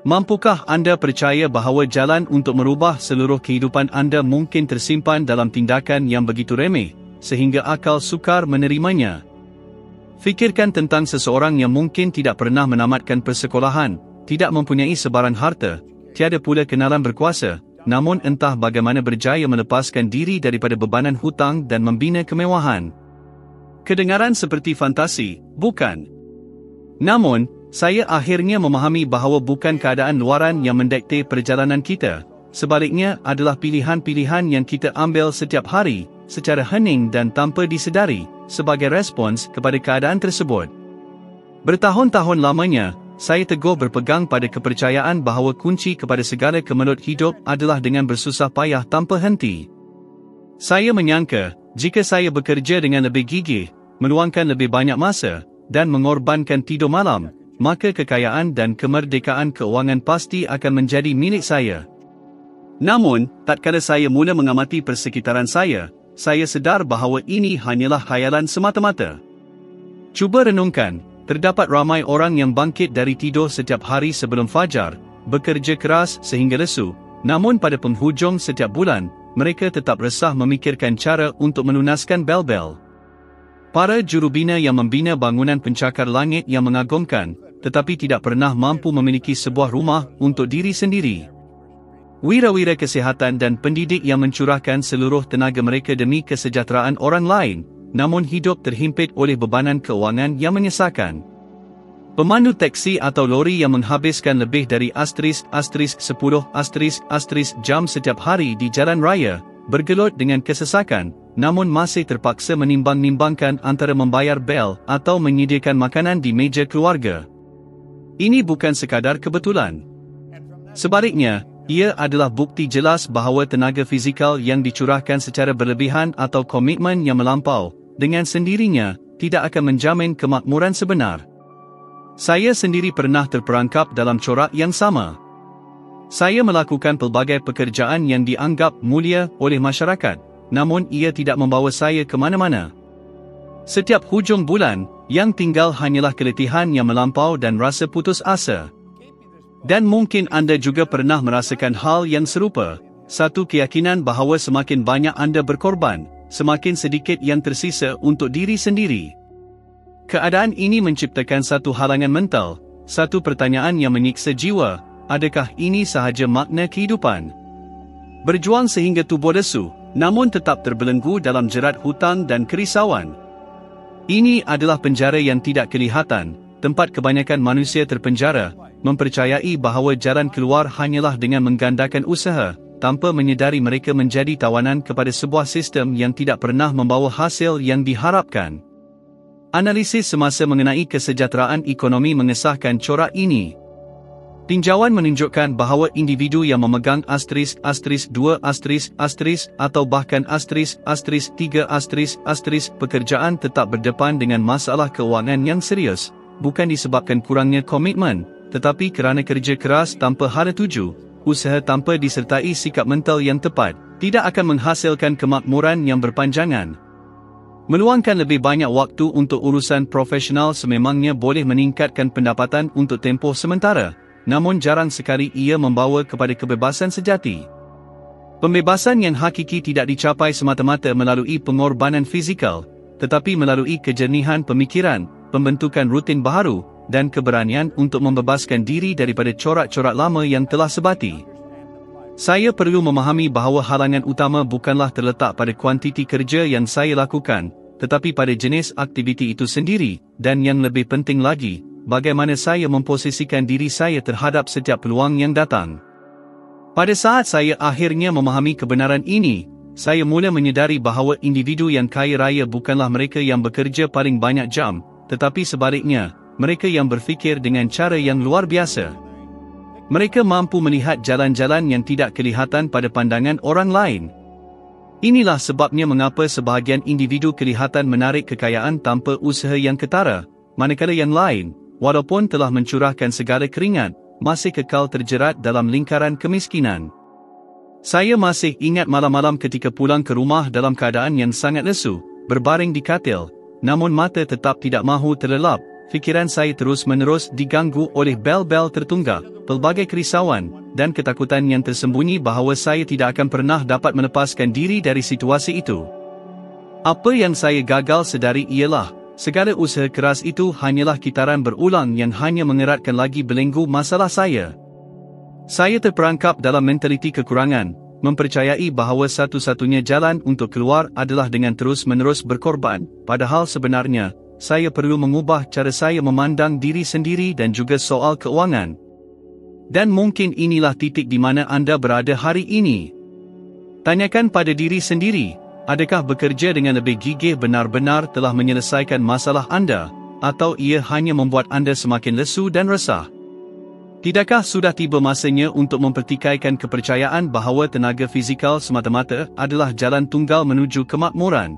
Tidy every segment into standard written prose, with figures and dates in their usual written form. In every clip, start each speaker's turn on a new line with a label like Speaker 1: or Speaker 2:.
Speaker 1: Mampukah anda percaya bahawa jalan untuk merubah seluruh kehidupan anda mungkin tersimpan dalam tindakan yang begitu remeh, sehingga akal sukar menerimanya? Fikirkan tentang seseorang yang mungkin tidak pernah menamatkan persekolahan, tidak mempunyai sebarang harta, tiada pula kenalan berkuasa, namun entah bagaimana berjaya melepaskan diri daripada bebanan hutang dan membina kemewahan. Kedengaran seperti fantasi, bukan? Namun, saya akhirnya memahami bahawa bukan keadaan luaran yang mendikte perjalanan kita, sebaliknya adalah pilihan-pilihan yang kita ambil setiap hari, secara hening dan tanpa disedari, sebagai respons kepada keadaan tersebut. Bertahun-tahun lamanya, saya teguh berpegang pada kepercayaan bahawa kunci kepada segala kemelut hidup adalah dengan bersusah payah tanpa henti. Saya menyangka, jika saya bekerja dengan lebih gigih, meluangkan lebih banyak masa, dan mengorbankan tidur malam, maka kekayaan dan kemerdekaan keuangan pasti akan menjadi milik saya. Namun, tatkala saya mula mengamati persekitaran saya sedar bahawa ini hanyalah khayalan semata-mata. Cuba renungkan, terdapat ramai orang yang bangkit dari tidur setiap hari sebelum fajar, bekerja keras sehingga lesu, namun pada penghujung setiap bulan, mereka tetap resah memikirkan cara untuk melunaskan bel-bel. Para jurubina yang membina bangunan pencakar langit yang mengagumkan, tetapi tidak pernah mampu memiliki sebuah rumah untuk diri sendiri. Wira-wira kesihatan dan pendidik yang mencurahkan seluruh tenaga mereka demi kesejahteraan orang lain, namun hidup terhimpit oleh bebanan keuangan yang menyesakan. Pemandu teksi atau lori yang menghabiskan lebih dari *10*10 jam setiap hari di jalan raya, bergelut dengan kesesakan, namun masih terpaksa menimbang-nimbangkan antara membayar bel atau menyediakan makanan di meja keluarga. Ini bukan sekadar kebetulan. Sebaliknya, ia adalah bukti jelas bahawa tenaga fizikal yang dicurahkan secara berlebihan atau komitmen yang melampau, dengan sendirinya, tidak akan menjamin kemakmuran sebenar. Saya sendiri pernah terperangkap dalam corak yang sama. Saya melakukan pelbagai pekerjaan yang dianggap mulia oleh masyarakat, namun ia tidak membawa saya ke mana-mana. Setiap hujung bulan, yang tinggal hanyalah keletihan yang melampau dan rasa putus asa. Dan mungkin anda juga pernah merasakan hal yang serupa, satu keyakinan bahawa semakin banyak anda berkorban, semakin sedikit yang tersisa untuk diri sendiri. Keadaan ini menciptakan satu halangan mental, satu pertanyaan yang menyiksa jiwa, adakah ini sahaja makna kehidupan? Berjuang sehingga tubuh lesu, namun tetap terbelenggu dalam jerat hutang dan kerisauan. Ini adalah penjara yang tidak kelihatan, tempat kebanyakan manusia terpenjara, mempercayai bahawa jalan keluar hanyalah dengan menggandakan usaha, tanpa menyedari mereka menjadi tawanan kepada sebuah sistem yang tidak pernah membawa hasil yang diharapkan. Analisis semasa mengenai kesejahteraan ekonomi mengesahkan corak ini. Tinjauan menunjukkan bahawa individu yang memegang *2** atau bahkan *3** pekerjaan tetap berdepan dengan masalah keuangan yang serius, bukan disebabkan kurangnya komitmen, tetapi kerana kerja keras tanpa hala tuju, usaha tanpa disertai sikap mental yang tepat, tidak akan menghasilkan kemakmuran yang berpanjangan. Meluangkan lebih banyak waktu untuk urusan profesional sememangnya boleh meningkatkan pendapatan untuk tempoh sementara, namun jarang sekali ia membawa kepada kebebasan sejati. Pembebasan yang hakiki tidak dicapai semata-mata melalui pengorbanan fizikal, tetapi melalui kejernihan pemikiran, pembentukan rutin baharu, dan keberanian untuk membebaskan diri daripada corak-corak lama yang telah sebati. Saya perlu memahami bahawa halangan utama bukanlah terletak pada kuantiti kerja yang saya lakukan, tetapi pada jenis aktiviti itu sendiri, dan yang lebih penting lagi, bagaimana saya memposisikan diri saya terhadap setiap peluang yang datang. Pada saat saya akhirnya memahami kebenaran ini, saya mula menyedari bahawa individu yang kaya raya bukanlah mereka yang bekerja paling banyak jam, tetapi sebaliknya, mereka yang berfikir dengan cara yang luar biasa. Mereka mampu melihat jalan-jalan yang tidak kelihatan pada pandangan orang lain. Inilah sebabnya mengapa sebahagian individu kelihatan menarik kekayaan tanpa usaha yang ketara, manakala yang lain, walaupun telah mencurahkan segala keringat, masih kekal terjerat dalam lingkaran kemiskinan. Saya masih ingat malam-malam ketika pulang ke rumah dalam keadaan yang sangat lesu, berbaring di katil, namun mata tetap tidak mahu terlelap, fikiran saya terus-menerus diganggu oleh bel-bel tertunggak, pelbagai kerisauan, dan ketakutan yang tersembunyi bahawa saya tidak akan pernah dapat melepaskan diri dari situasi itu. Apa yang saya gagal sedari ialah, segala usaha keras itu hanyalah kitaran berulang yang hanya mengeratkan lagi belenggu masalah saya. Saya terperangkap dalam mentaliti kekurangan, mempercayai bahawa satu-satunya jalan untuk keluar adalah dengan terus-menerus berkorban, padahal sebenarnya, saya perlu mengubah cara saya memandang diri sendiri dan juga soal keuangan. Dan mungkin inilah titik di mana anda berada hari ini. Tanyakan pada diri sendiri, adakah bekerja dengan lebih gigih benar-benar telah menyelesaikan masalah anda, atau ia hanya membuat anda semakin lesu dan resah? Tidakkah sudah tiba masanya untuk mempertikaikan kepercayaan bahawa tenaga fizikal semata-mata adalah jalan tunggal menuju kemakmuran?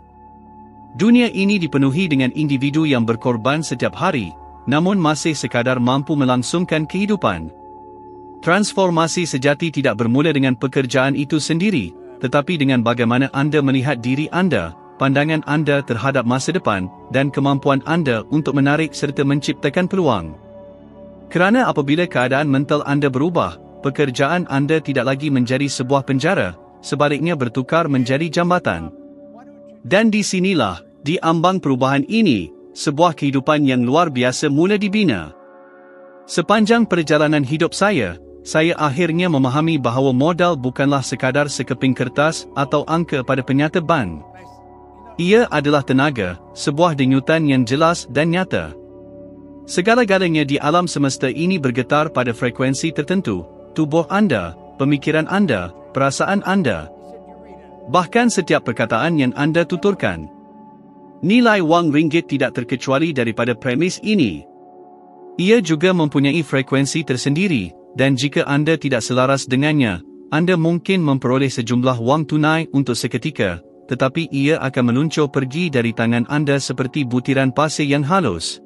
Speaker 1: Dunia ini dipenuhi dengan individu yang berkorban setiap hari, namun masih sekadar mampu melangsungkan kehidupan. Transformasi sejati tidak bermula dengan pekerjaan itu sendiri, tetapi dengan bagaimana anda melihat diri anda, pandangan anda terhadap masa depan, dan kemampuan anda untuk menarik serta menciptakan peluang. Kerana apabila keadaan mental anda berubah, pekerjaan anda tidak lagi menjadi sebuah penjara, sebaliknya bertukar menjadi jambatan. Dan di sinilah, di ambang perubahan ini, sebuah kehidupan yang luar biasa mula dibina. Sepanjang perjalanan hidup saya akhirnya memahami bahawa modal bukanlah sekadar sekeping kertas atau angka pada penyata bank. Ia adalah tenaga, sebuah denyutan yang jelas dan nyata. Segala-galanya di alam semesta ini bergetar pada frekuensi tertentu, tubuh anda, pemikiran anda, perasaan anda. Bahkan setiap perkataan yang anda tuturkan. Nilai wang ringgit tidak terkecuali daripada premis ini. Ia juga mempunyai frekuensi tersendiri, dan jika anda tidak selaras dengannya, anda mungkin memperoleh sejumlah wang tunai untuk seketika, tetapi ia akan meluncur pergi dari tangan anda seperti butiran pasir yang halus.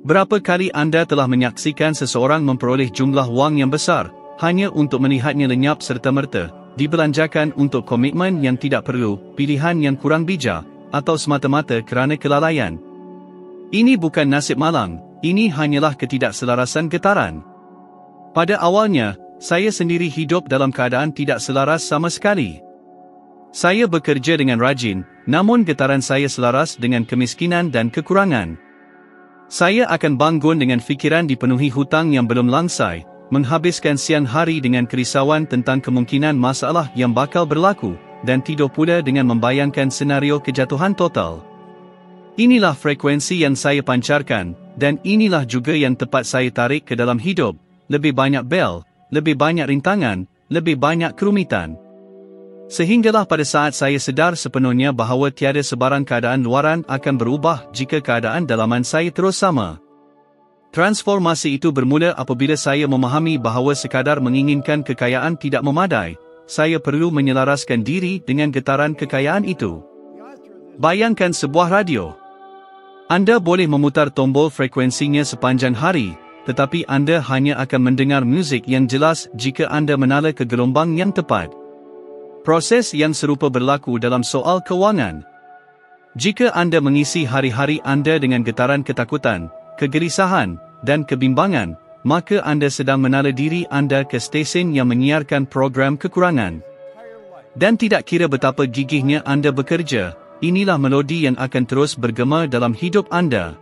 Speaker 1: Berapa kali anda telah menyaksikan seseorang memperoleh jumlah wang yang besar, hanya untuk melihatnya lenyap serta-merta, dibelanjakan untuk komitmen yang tidak perlu, pilihan yang kurang bijak, atau semata-mata kerana kelalaian? Ini bukan nasib malang, ini hanyalah ketidakselarasan getaran. Pada awalnya, saya sendiri hidup dalam keadaan tidak selaras sama sekali. Saya bekerja dengan rajin, namun getaran saya selaras dengan kemiskinan dan kekurangan. Saya akan bangun dengan fikiran dipenuhi hutang yang belum langsai, menghabiskan siang hari dengan kerisauan tentang kemungkinan masalah yang bakal berlaku, dan tidur pula dengan membayangkan senario kejatuhan total. Inilah frekuensi yang saya pancarkan, dan inilah juga yang tepat saya tarik ke dalam hidup. Lebih banyak bel, lebih banyak rintangan, lebih banyak kerumitan. Sehinggalah pada saat saya sedar sepenuhnya bahawa tiada sebarang keadaan luaran akan berubah jika keadaan dalaman saya terus sama. Transformasi itu bermula apabila saya memahami bahawa sekadar menginginkan kekayaan tidak memadai, saya perlu menyelaraskan diri dengan getaran kekayaan itu. Bayangkan sebuah radio. Anda boleh memutar tombol frekuensinya sepanjang hari, tetapi anda hanya akan mendengar muzik yang jelas jika anda menala ke gelombang yang tepat. Proses yang serupa berlaku dalam soal kewangan. Jika anda mengisi hari-hari anda dengan getaran ketakutan, kegelisahan, dan kebimbangan, maka anda sedang menala diri anda ke stesen yang menyiarkan program kekurangan. Dan tidak kira betapa gigihnya anda bekerja, inilah melodi yang akan terus bergema dalam hidup anda.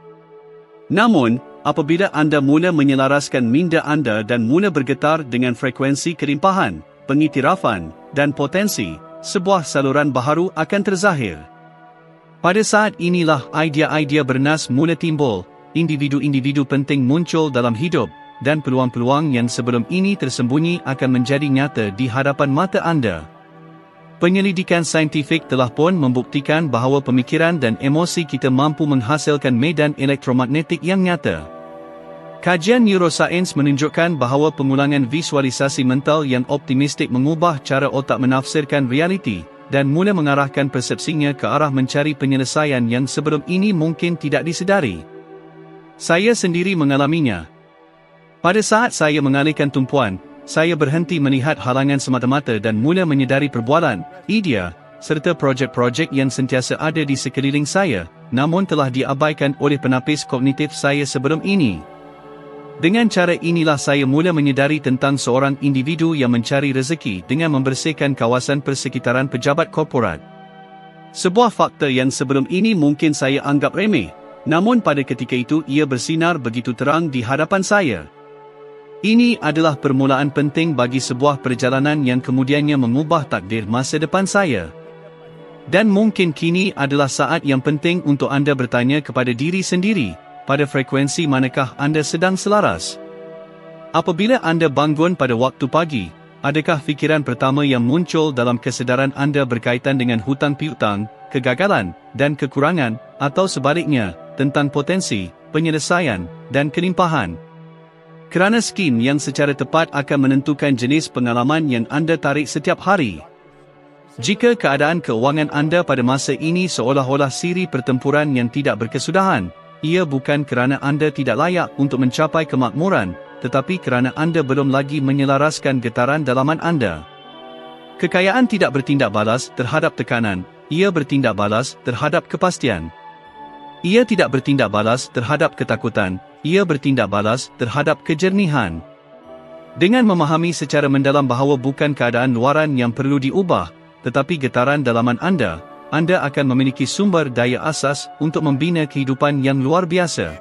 Speaker 1: Namun, apabila anda mula menyelaraskan minda anda dan mula bergetar dengan frekuensi kelimpahan, pengiktirafan, dan potensi, sebuah saluran baharu akan terzahir. Pada saat inilah idea-idea bernas mula timbul, individu-individu penting muncul dalam hidup, dan peluang-peluang yang sebelum ini tersembunyi akan menjadi nyata di hadapan mata anda. Penyelidikan saintifik telah pun membuktikan bahawa pemikiran dan emosi kita mampu menghasilkan medan elektromagnetik yang nyata. Kajian neurosains menunjukkan bahawa pengulangan visualisasi mental yang optimistik mengubah cara otak menafsirkan realiti, dan mula mengarahkan persepsinya ke arah mencari penyelesaian yang sebelum ini mungkin tidak disedari. Saya sendiri mengalaminya. Pada saat saya mengalihkan tumpuan, saya berhenti melihat halangan semata-mata dan mula menyedari perbualan, idea, serta projek-projek yang sentiasa ada di sekeliling saya, namun telah diabaikan oleh penapis kognitif saya sebelum ini. Dengan cara inilah saya mula menyedari tentang seorang individu yang mencari rezeki dengan membersihkan kawasan persekitaran pejabat korporat. Sebuah fakta yang sebelum ini mungkin saya anggap remeh, namun pada ketika itu ia bersinar begitu terang di hadapan saya. Ini adalah permulaan penting bagi sebuah perjalanan yang kemudiannya mengubah takdir masa depan saya. Dan mungkin kini adalah saat yang penting untuk anda bertanya kepada diri sendiri, pada frekuensi manakah anda sedang selaras? Apabila anda bangun pada waktu pagi, adakah fikiran pertama yang muncul dalam kesedaran anda berkaitan dengan hutang piutang, kegagalan, dan kekurangan, atau sebaliknya, tentang potensi, penyelesaian, dan kelimpahan? Kerana skim yang secara tepat akan menentukan jenis pengalaman yang anda tarik setiap hari. Jika keadaan keuangan anda pada masa ini seolah-olah siri pertempuran yang tidak berkesudahan, ia bukan kerana anda tidak layak untuk mencapai kemakmuran, tetapi kerana anda belum lagi menyelaraskan getaran dalaman anda. Kekayaan tidak bertindak balas terhadap tekanan, ia bertindak balas terhadap kepastian. Ia tidak bertindak balas terhadap ketakutan, ia bertindak balas terhadap kejernihan. Dengan memahami secara mendalam bahawa bukan keadaan luaran yang perlu diubah, tetapi getaran dalaman anda akan memiliki sumber daya asas untuk membina kehidupan yang luar biasa.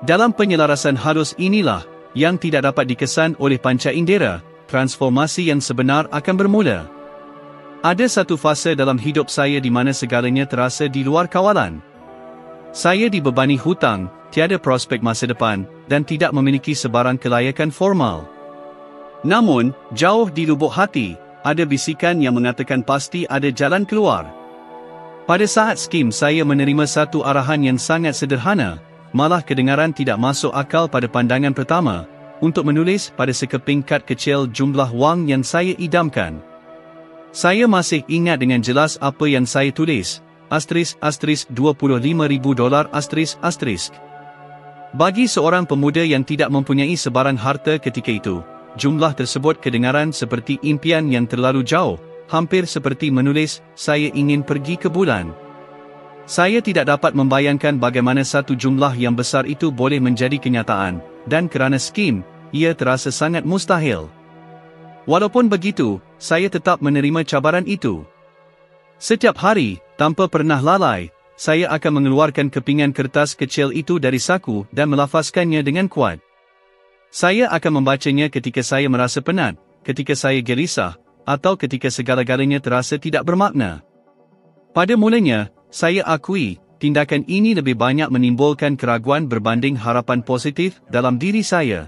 Speaker 1: Dalam penyelarasan halus inilah, yang tidak dapat dikesan oleh panca indera, transformasi yang sebenar akan bermula. Ada satu fasa dalam hidup saya di mana segalanya terasa di luar kawalan. Saya dibebani hutang, tiada prospek masa depan, dan tidak memiliki sebarang kelayakan formal. Namun, jauh di lubuk hati, ada bisikan yang mengatakan pasti ada jalan keluar. Pada saat skim saya menerima satu arahan yang sangat sederhana, malah kedengaran tidak masuk akal pada pandangan pertama, untuk menulis pada sekeping kad kecil jumlah wang yang saya idamkan. Saya masih ingat dengan jelas apa yang saya tulis, $25,000. Bagi seorang pemuda yang tidak mempunyai sebarang harta ketika itu, jumlah tersebut kedengaran seperti impian yang terlalu jauh, hampir seperti menulis, saya ingin pergi ke bulan. Saya tidak dapat membayangkan bagaimana satu jumlah yang besar itu boleh menjadi kenyataan, dan kerana skim, ia terasa sangat mustahil. Walaupun begitu, saya tetap menerima cabaran itu. Setiap hari, tanpa pernah lalai, saya akan mengeluarkan kepingan kertas kecil itu dari saku dan melafazkannya dengan kuat. Saya akan membacanya ketika saya merasa penat, ketika saya gelisah, atau ketika segala-galanya terasa tidak bermakna. Pada mulanya, saya akui, tindakan ini lebih banyak menimbulkan keraguan berbanding harapan positif dalam diri saya.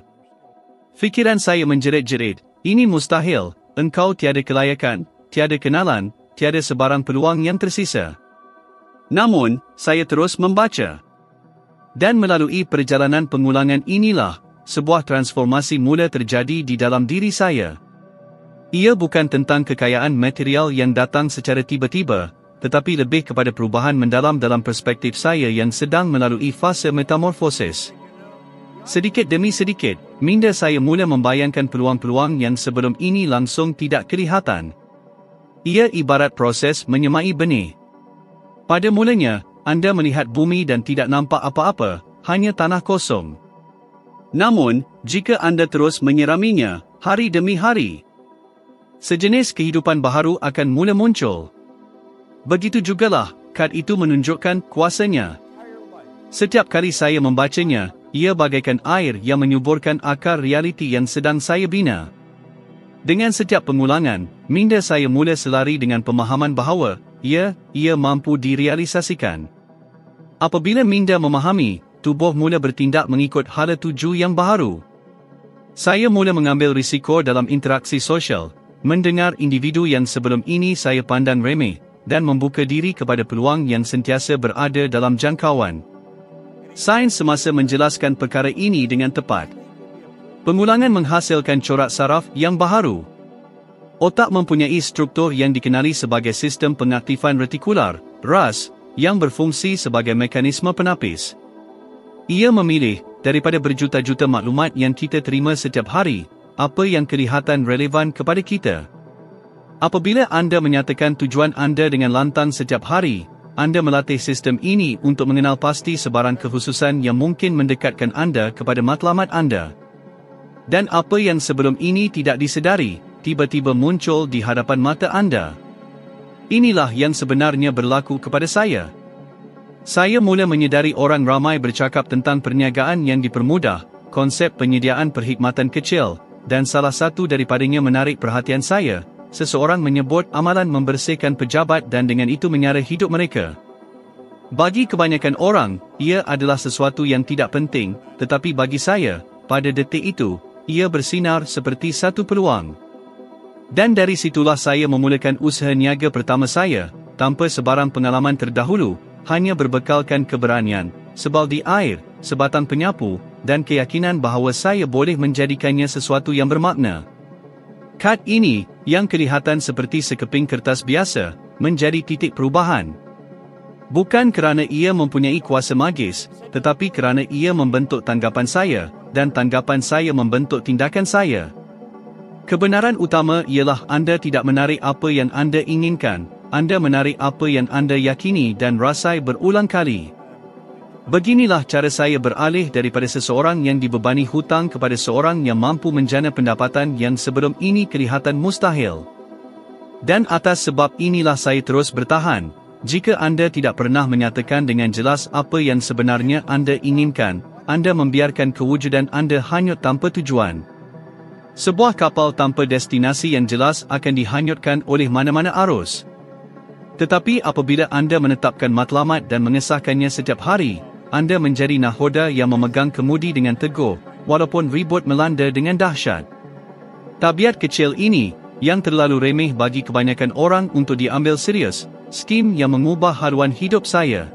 Speaker 1: Fikiran saya menjerit-jerit, ini mustahil, engkau tiada kelayakan, tiada kenalan, tiada sebarang peluang yang tersisa. Namun, saya terus membaca. Dan melalui perjalanan pengulangan inilah, sebuah transformasi mula terjadi di dalam diri saya. Ia bukan tentang kekayaan material yang datang secara tiba-tiba, tetapi lebih kepada perubahan mendalam dalam perspektif saya yang sedang melalui fase metamorfosis. Sedikit demi sedikit, minda saya mula membayangkan peluang-peluang yang sebelum ini langsung tidak kelihatan. Ia ibarat proses menyemai benih. Pada mulanya, anda melihat bumi dan tidak nampak apa-apa, hanya tanah kosong. Namun, jika anda terus menyiraminya, hari demi hari, sejenis kehidupan baharu akan mula muncul. Begitu jugalah, kad itu menunjukkan kuasanya. Setiap kali saya membacanya, ia bagaikan air yang menyuburkan akar realiti yang sedang saya bina. Dengan setiap pengulangan, minda saya mula selari dengan pemahaman bahawa, ia mampu direalisasikan. Apabila minda memahami, tubuh mula bertindak mengikut hala tuju yang baharu. Saya mula mengambil risiko dalam interaksi sosial, mendengar individu yang sebelum ini saya pandang remeh, dan membuka diri kepada peluang yang sentiasa berada dalam jangkauan. Sains semasa menjelaskan perkara ini dengan tepat. Pengulangan menghasilkan corak saraf yang baharu. Otak mempunyai struktur yang dikenali sebagai sistem pengaktifan retikular, RAS, yang berfungsi sebagai mekanisme penapis. Ia memilih, daripada berjuta-juta maklumat yang kita terima setiap hari, apa yang kelihatan relevan kepada kita. Apabila anda menyatakan tujuan anda dengan lantang setiap hari, anda melatih sistem ini untuk mengenal pasti sebarang kekhususan yang mungkin mendekatkan anda kepada matlamat anda. Dan apa yang sebelum ini tidak disedari, tiba-tiba muncul di hadapan mata anda. Inilah yang sebenarnya berlaku kepada saya. Saya mula menyedari orang ramai bercakap tentang perniagaan yang dipermudah, konsep penyediaan perkhidmatan kecil, dan salah satu daripadanya menarik perhatian saya. Seseorang menyebut amalan membersihkan pejabat dan dengan itu menyara hidup mereka. Bagi kebanyakan orang, ia adalah sesuatu yang tidak penting, tetapi bagi saya, pada detik itu, ia bersinar seperti satu peluang. Dan dari situlah saya memulakan usaha niaga pertama saya, tanpa sebarang pengalaman terdahulu, hanya berbekalkan keberanian, sebaldi air, sebatang penyapu, dan keyakinan bahawa saya boleh menjadikannya sesuatu yang bermakna. Kad ini, yang kelihatan seperti sekeping kertas biasa, menjadi titik perubahan. Bukan kerana ia mempunyai kuasa magis, tetapi kerana ia membentuk tanggapan saya, dan tanggapan saya membentuk tindakan saya. Kebenaran utama ialah anda tidak menarik apa yang anda inginkan, anda menarik apa yang anda yakini dan rasai berulang kali. Beginilah cara saya beralih daripada seseorang yang dibebani hutang kepada seorang yang mampu menjana pendapatan yang sebelum ini kelihatan mustahil. Dan atas sebab inilah saya terus bertahan. Jika anda tidak pernah menyatakan dengan jelas apa yang sebenarnya anda inginkan, anda membiarkan kewujudan anda hanyut tanpa tujuan. Sebuah kapal tanpa destinasi yang jelas akan dihanyutkan oleh mana-mana arus. Tetapi apabila anda menetapkan matlamat dan mengesahkannya setiap hari, anda menjadi nahoda yang memegang kemudi dengan teguh, walaupun ribut melanda dengan dahsyat. Tabiat kecil ini, yang terlalu remeh bagi kebanyakan orang untuk diambil serius, skim yang mengubah haluan hidup saya.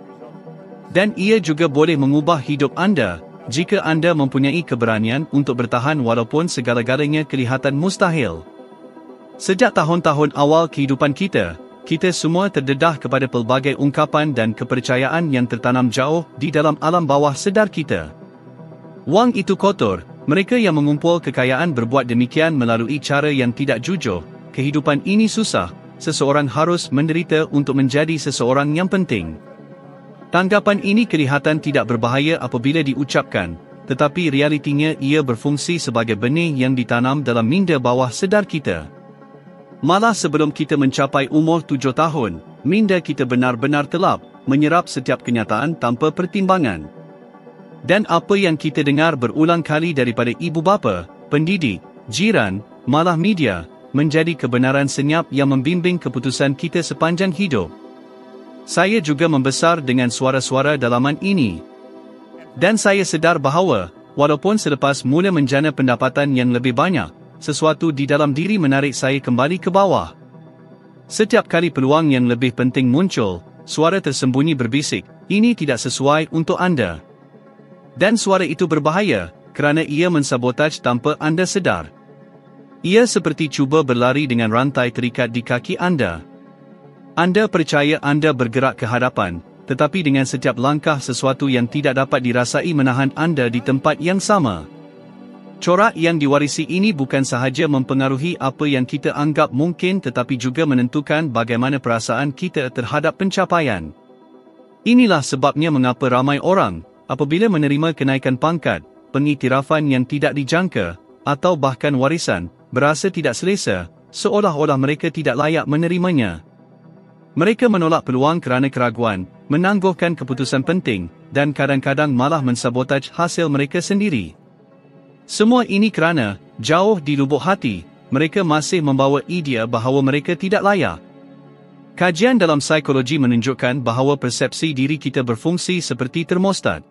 Speaker 1: Dan ia juga boleh mengubah hidup anda, jika anda mempunyai keberanian untuk bertahan walaupun segala-galanya kelihatan mustahil. Sejak tahun-tahun awal kehidupan kita semua terdedah kepada pelbagai ungkapan dan kepercayaan yang tertanam jauh di dalam alam bawah sedar kita. Wang itu kotor, mereka yang mengumpul kekayaan berbuat demikian melalui cara yang tidak jujur, kehidupan ini susah, seseorang harus menderita untuk menjadi seseorang yang penting. Tanggapan ini kelihatan tidak berbahaya apabila diucapkan, tetapi realitinya ia berfungsi sebagai benih yang ditanam dalam minda bawah sedar kita. Malah sebelum kita mencapai umur 7 tahun, minda kita benar-benar telap, menyerap setiap kenyataan tanpa pertimbangan. Dan apa yang kita dengar berulang kali daripada ibu bapa, pendidik, jiran, malah media, menjadi kebenaran senyap yang membimbing keputusan kita sepanjang hidup. Saya juga membesar dengan suara-suara dalaman ini. Dan saya sedar bahawa, walaupun selepas mula menjana pendapatan yang lebih banyak, sesuatu di dalam diri menarik saya kembali ke bawah. Setiap kali peluang yang lebih penting muncul, suara tersembunyi berbisik, ini tidak sesuai untuk anda. Dan suara itu berbahaya, kerana ia mensabotaj tanpa anda sedar. Ia seperti cuba berlari dengan rantai terikat di kaki anda. Anda percaya anda bergerak ke hadapan, tetapi dengan setiap langkah sesuatu yang tidak dapat dirasai menahan anda di tempat yang sama. Corak yang diwarisi ini bukan sahaja mempengaruhi apa yang kita anggap mungkin tetapi juga menentukan bagaimana perasaan kita terhadap pencapaian. Inilah sebabnya mengapa ramai orang, apabila menerima kenaikan pangkat, pengiktirafan yang tidak dijangka, atau bahkan warisan, berasa tidak selesa, seolah-olah mereka tidak layak menerimanya. Mereka menolak peluang kerana keraguan, menangguhkan keputusan penting, dan kadang-kadang malah mensabotaj hasil mereka sendiri. Semua ini kerana, jauh di lubuk hati, mereka masih membawa idea bahawa mereka tidak layak. Kajian dalam psikologi menunjukkan bahawa persepsi diri kita berfungsi seperti termostat.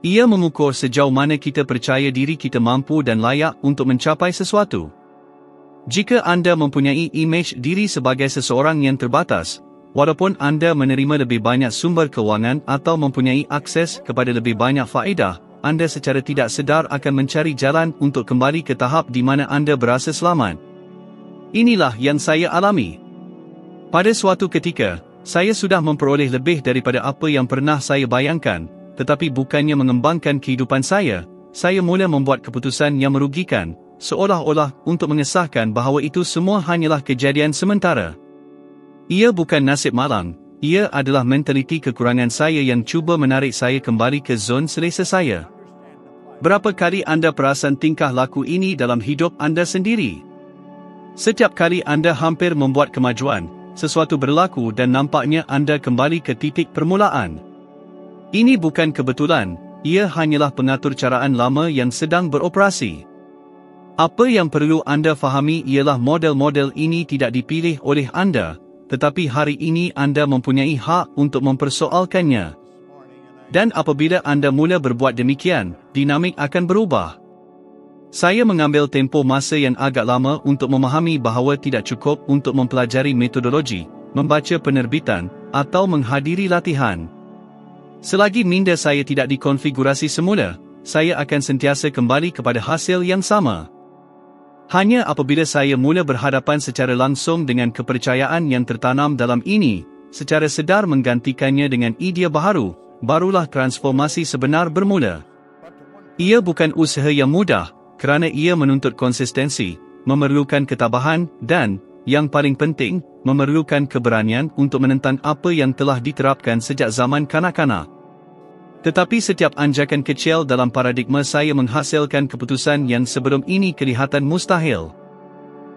Speaker 1: Ia mengukur sejauh mana kita percaya diri kita mampu dan layak untuk mencapai sesuatu. Jika anda mempunyai imej diri sebagai seseorang yang terbatas, walaupun anda menerima lebih banyak sumber kewangan atau mempunyai akses kepada lebih banyak faedah, anda secara tidak sedar akan mencari jalan untuk kembali ke tahap di mana anda berasa selamat. Inilah yang saya alami. Pada suatu ketika, saya sudah memperoleh lebih daripada apa yang pernah saya bayangkan, tetapi bukannya mengembangkan kehidupan saya mula membuat keputusan yang merugikan, seolah-olah untuk mengesahkan bahawa itu semua hanyalah kejadian sementara. Ia bukan nasib malang, ia adalah mentaliti kekurangan saya yang cuba menarik saya kembali ke zon selesa saya. Berapa kali anda perasan tingkah laku ini dalam hidup anda sendiri? Setiap kali anda hampir membuat kemajuan, sesuatu berlaku dan nampaknya anda kembali ke titik permulaan. Ini bukan kebetulan, ia hanyalah pengatur caraan lama yang sedang beroperasi. Apa yang perlu anda fahami ialah model-model ini tidak dipilih oleh anda, tetapi hari ini anda mempunyai hak untuk mempersoalkannya. Dan apabila anda mula berbuat demikian, dinamik akan berubah. Saya mengambil tempoh masa yang agak lama untuk memahami bahawa tidak cukup untuk mempelajari metodologi, membaca penerbitan, atau menghadiri latihan. Selagi minda saya tidak dikonfigurasi semula, saya akan sentiasa kembali kepada hasil yang sama. Hanya apabila saya mula berhadapan secara langsung dengan kepercayaan yang tertanam dalam ini, secara sedar menggantikannya dengan idea baharu, barulah transformasi sebenar bermula. Ia bukan usaha yang mudah, kerana ia menuntut konsistensi, memerlukan ketabahan dan, yang paling penting, memerlukan keberanian untuk menentang apa yang telah diterapkan sejak zaman kanak-kanak. Tetapi setiap anjakan kecil dalam paradigma saya menghasilkan keputusan yang sebelum ini kelihatan mustahil.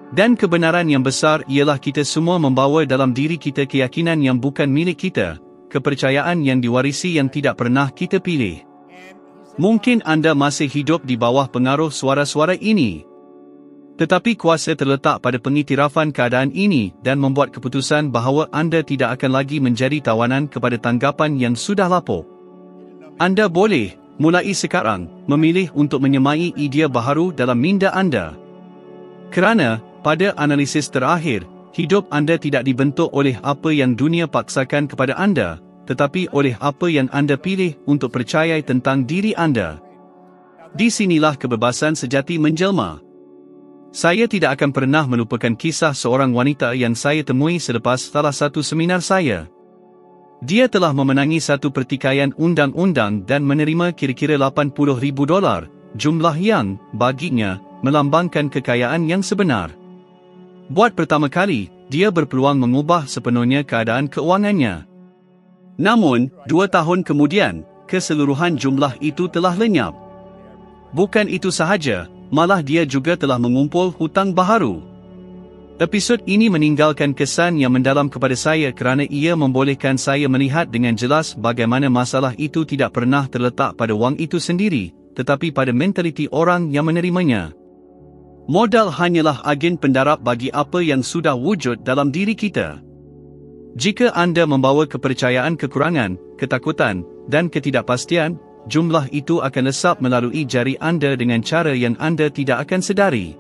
Speaker 1: Dan kebenaran yang besar ialah kita semua membawa dalam diri kita keyakinan yang bukan milik kita, kepercayaan yang diwarisi yang tidak pernah kita pilih. Mungkin anda masih hidup di bawah pengaruh suara-suara ini. Tetapi kuasa terletak pada pengiktirafan keadaan ini dan membuat keputusan bahawa anda tidak akan lagi menjadi tawanan kepada tanggapan yang sudah lapuk. Anda boleh, mulai sekarang, memilih untuk menyemai idea baharu dalam minda anda. Kerana, pada analisis terakhir, hidup anda tidak dibentuk oleh apa yang dunia paksakan kepada anda, tetapi oleh apa yang anda pilih untuk percaya tentang diri anda. Di sinilah kebebasan sejati menjelma. Saya tidak akan pernah melupakan kisah seorang wanita yang saya temui selepas salah satu seminar saya. Dia telah memenangi satu pertikaian undang-undang dan menerima kira-kira $80,000, jumlah yang, baginya, melambangkan kekayaan yang sebenar. Buat pertama kali, dia berpeluang mengubah sepenuhnya keadaan keuangannya. Namun, 2 tahun kemudian, keseluruhan jumlah itu telah lenyap. Bukan itu sahaja, malah dia juga telah mengumpul hutang baharu. Episod ini meninggalkan kesan yang mendalam kepada saya kerana ia membolehkan saya melihat dengan jelas bagaimana masalah itu tidak pernah terletak pada wang itu sendiri, tetapi pada mentaliti orang yang menerimanya. Modal hanyalah agen pendarab bagi apa yang sudah wujud dalam diri kita. Jika anda membawa kepercayaan kekurangan, ketakutan, dan ketidakpastian, jumlah itu akan lesap melalui jari anda dengan cara yang anda tidak akan sedari.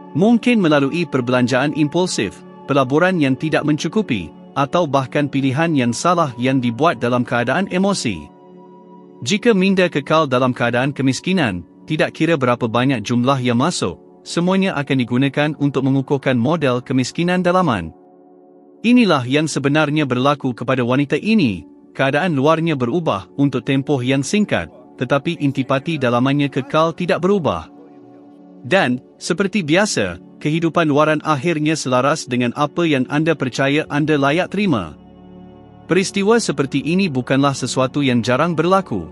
Speaker 1: Mungkin melalui perbelanjaan impulsif, pelaburan yang tidak mencukupi, atau bahkan pilihan yang salah yang dibuat dalam keadaan emosi. Jika minda kekal dalam keadaan kemiskinan, tidak kira berapa banyak jumlah yang masuk, semuanya akan digunakan untuk mengukuhkan model kemiskinan dalaman. Inilah yang sebenarnya berlaku kepada wanita ini, keadaan luarnya berubah untuk tempoh yang singkat, tetapi intipati dalamannya kekal tidak berubah. Dan, seperti biasa, kehidupan luaran akhirnya selaras dengan apa yang anda percaya anda layak terima. Peristiwa seperti ini bukanlah sesuatu yang jarang berlaku.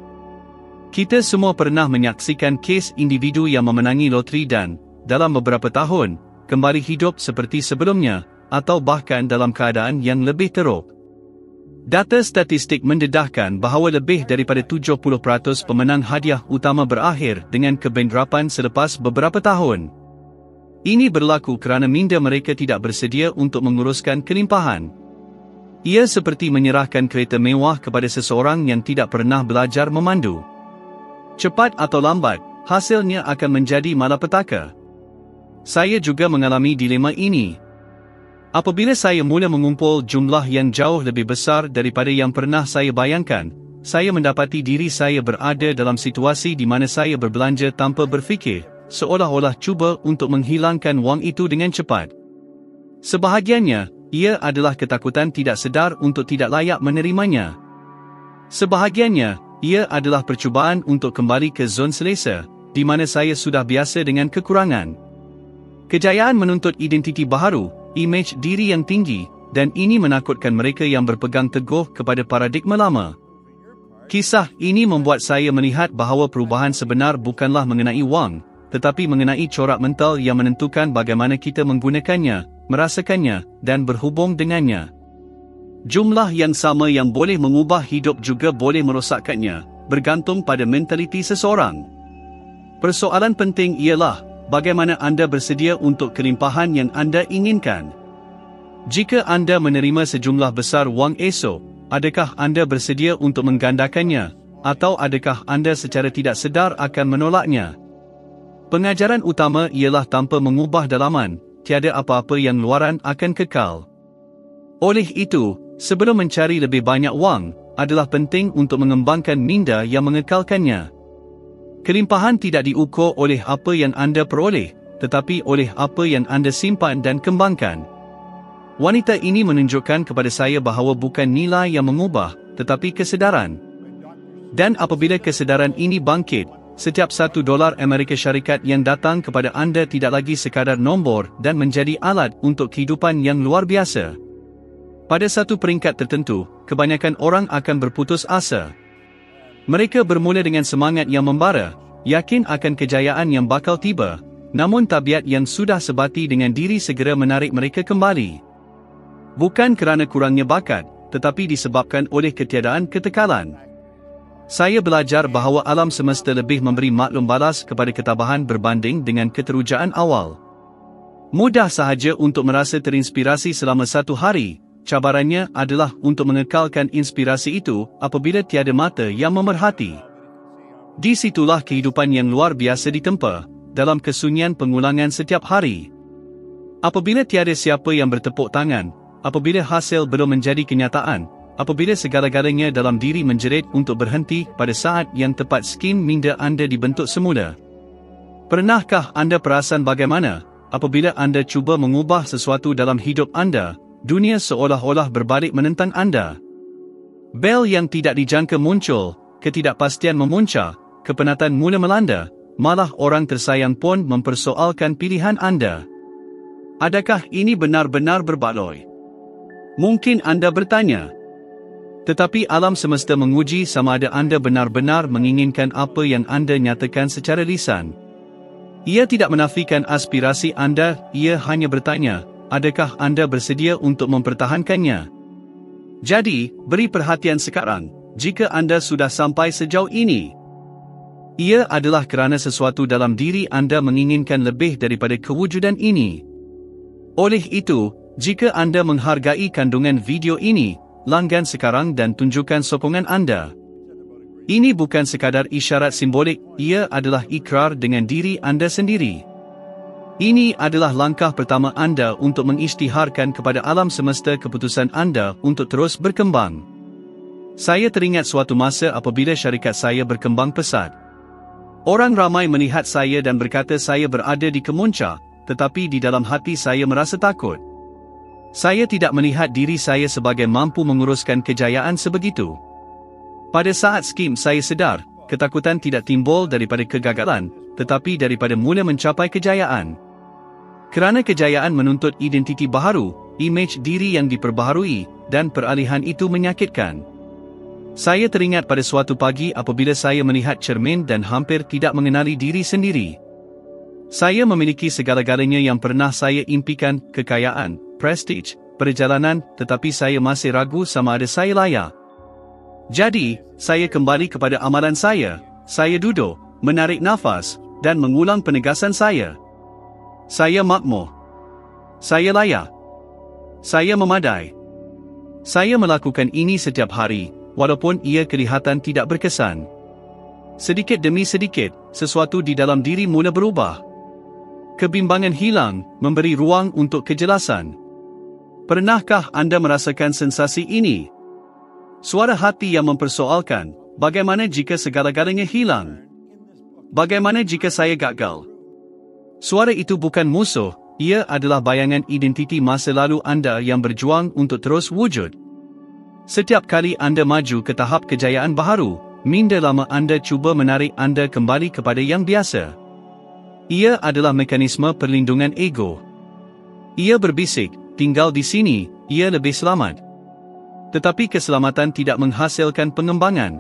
Speaker 1: Kita semua pernah menyaksikan kes individu yang memenangi loteri dan, dalam beberapa tahun, kembali hidup seperti sebelumnya, atau bahkan dalam keadaan yang lebih teruk. Data statistik mendedahkan bahawa lebih daripada 70% pemenang hadiah utama berakhir dengan kebankrapan selepas beberapa tahun. Ini berlaku kerana minda mereka tidak bersedia untuk menguruskan kelimpahan. Ia seperti menyerahkan kereta mewah kepada seseorang yang tidak pernah belajar memandu. Cepat atau lambat, hasilnya akan menjadi malapetaka. Saya juga mengalami dilema ini. Apabila saya mula mengumpul jumlah yang jauh lebih besar daripada yang pernah saya bayangkan, saya mendapati diri saya berada dalam situasi di mana saya berbelanja tanpa berfikir, seolah-olah cuba untuk menghilangkan wang itu dengan cepat. Sebahagiannya, ia adalah ketakutan tidak sedar untuk tidak layak menerimanya. Sebahagiannya, ia adalah percubaan untuk kembali ke zon selesa, di mana saya sudah biasa dengan kekurangan. Kejayaan menuntut identiti baharu, imej diri yang tinggi, dan ini menakutkan mereka yang berpegang teguh kepada paradigma lama. Kisah ini membuat saya melihat bahawa perubahan sebenar bukanlah mengenai wang, tetapi mengenai corak mental yang menentukan bagaimana kita menggunakannya, merasakannya, dan berhubung dengannya. Jumlah yang sama yang boleh mengubah hidup juga boleh merosakkannya, bergantung pada mentaliti seseorang. Persoalan penting ialah, bagaimana anda bersedia untuk kelimpahan yang anda inginkan. Jika anda menerima sejumlah besar wang esok, adakah anda bersedia untuk menggandakannya, atau adakah anda secara tidak sedar akan menolaknya? Pengajaran utama ialah tanpa mengubah dalaman, tiada apa-apa yang luaran akan kekal. Oleh itu, sebelum mencari lebih banyak wang, adalah penting untuk mengembangkan minda yang mengekalkannya. Kelimpahan tidak diukur oleh apa yang anda peroleh, tetapi oleh apa yang anda simpan dan kembangkan. Wanita ini menunjukkan kepada saya bahawa bukan nilai yang mengubah, tetapi kesedaran. Dan apabila kesedaran ini bangkit, setiap $1 Amerika Syarikat yang datang kepada anda tidak lagi sekadar nombor dan menjadi alat untuk kehidupan yang luar biasa. Pada satu peringkat tertentu, kebanyakan orang akan berputus asa. Mereka bermula dengan semangat yang membara, yakin akan kejayaan yang bakal tiba, namun tabiat yang sudah sebati dengan diri segera menarik mereka kembali. Bukan kerana kurangnya bakat, tetapi disebabkan oleh ketiadaan ketekalan. Saya belajar bahawa alam semesta lebih memberi maklum balas kepada ketabahan berbanding dengan keterujaan awal. Mudah sahaja untuk merasa terinspirasi selama satu hari, cabarannya adalah untuk mengekalkan inspirasi itu apabila tiada mata yang memerhati. Di situlah kehidupan yang luar biasa ditempa, dalam kesunyian pengulangan setiap hari. Apabila tiada siapa yang bertepuk tangan, apabila hasil belum menjadi kenyataan, apabila segala-galanya dalam diri menjerit untuk berhenti pada saat yang tepat skim minda anda dibentuk semula. Pernahkah anda perasan bagaimana, apabila anda cuba mengubah sesuatu dalam hidup anda, dunia seolah-olah berbalik menentang anda? Bel yang tidak dijangka muncul, ketidakpastian memuncak, kepenatan mula melanda, malah orang tersayang pun mempersoalkan pilihan anda. Adakah ini benar-benar berbaloi? Mungkin anda bertanya. Tetapi alam semesta menguji sama ada anda benar-benar menginginkan apa yang anda nyatakan secara lisan. Ia tidak menafikan aspirasi anda, ia hanya bertanya, adakah anda bersedia untuk mempertahankannya? Jadi, beri perhatian sekarang, jika anda sudah sampai sejauh ini. Ia adalah kerana sesuatu dalam diri anda menginginkan lebih daripada kewujudan ini. Oleh itu, jika anda menghargai kandungan video ini, langgan sekarang dan tunjukkan sokongan anda. Ini bukan sekadar isyarat simbolik, ia adalah ikrar dengan diri anda sendiri. Ini adalah langkah pertama anda untuk mengisytiharkan kepada alam semesta keputusan anda untuk terus berkembang. Saya teringat suatu masa apabila syarikat saya berkembang pesat. Orang ramai melihat saya dan berkata saya berada di kemuncak, tetapi di dalam hati saya merasa takut. Saya tidak melihat diri saya sebagai mampu menguruskan kejayaan sebegitu. Pada saat skim saya sedar, ketakutan tidak timbul daripada kegagalan, tetapi daripada mula mencapai kejayaan. Kerana kejayaan menuntut identiti baharu, imej diri yang diperbaharui, dan peralihan itu menyakitkan. Saya teringat pada suatu pagi apabila saya melihat cermin dan hampir tidak mengenali diri sendiri. Saya memiliki segala-galanya yang pernah saya impikan, kekayaan, prestige, perjalanan, tetapi saya masih ragu sama ada saya layak. Jadi, saya kembali kepada amalan saya duduk, menarik nafas, dan mengulang penegasan saya. Saya makmur. Saya layak. Saya memadai. Saya melakukan ini setiap hari, walaupun ia kelihatan tidak berkesan. Sedikit demi sedikit, sesuatu di dalam diri mula berubah. Kebimbangan hilang, memberi ruang untuk kejelasan. Pernahkah anda merasakan sensasi ini? Suara hati yang mempersoalkan, bagaimana jika segala-galanya hilang? Bagaimana jika saya gagal? Suara itu bukan musuh, ia adalah bayangan identiti masa lalu anda yang berjuang untuk terus wujud. Setiap kali anda maju ke tahap kejayaan baharu, minda lama anda cuba menarik anda kembali kepada yang biasa. Ia adalah mekanisme perlindungan ego. Ia berbisik, tinggal di sini, ia lebih selamat. Tetapi keselamatan tidak menghasilkan pengembangan.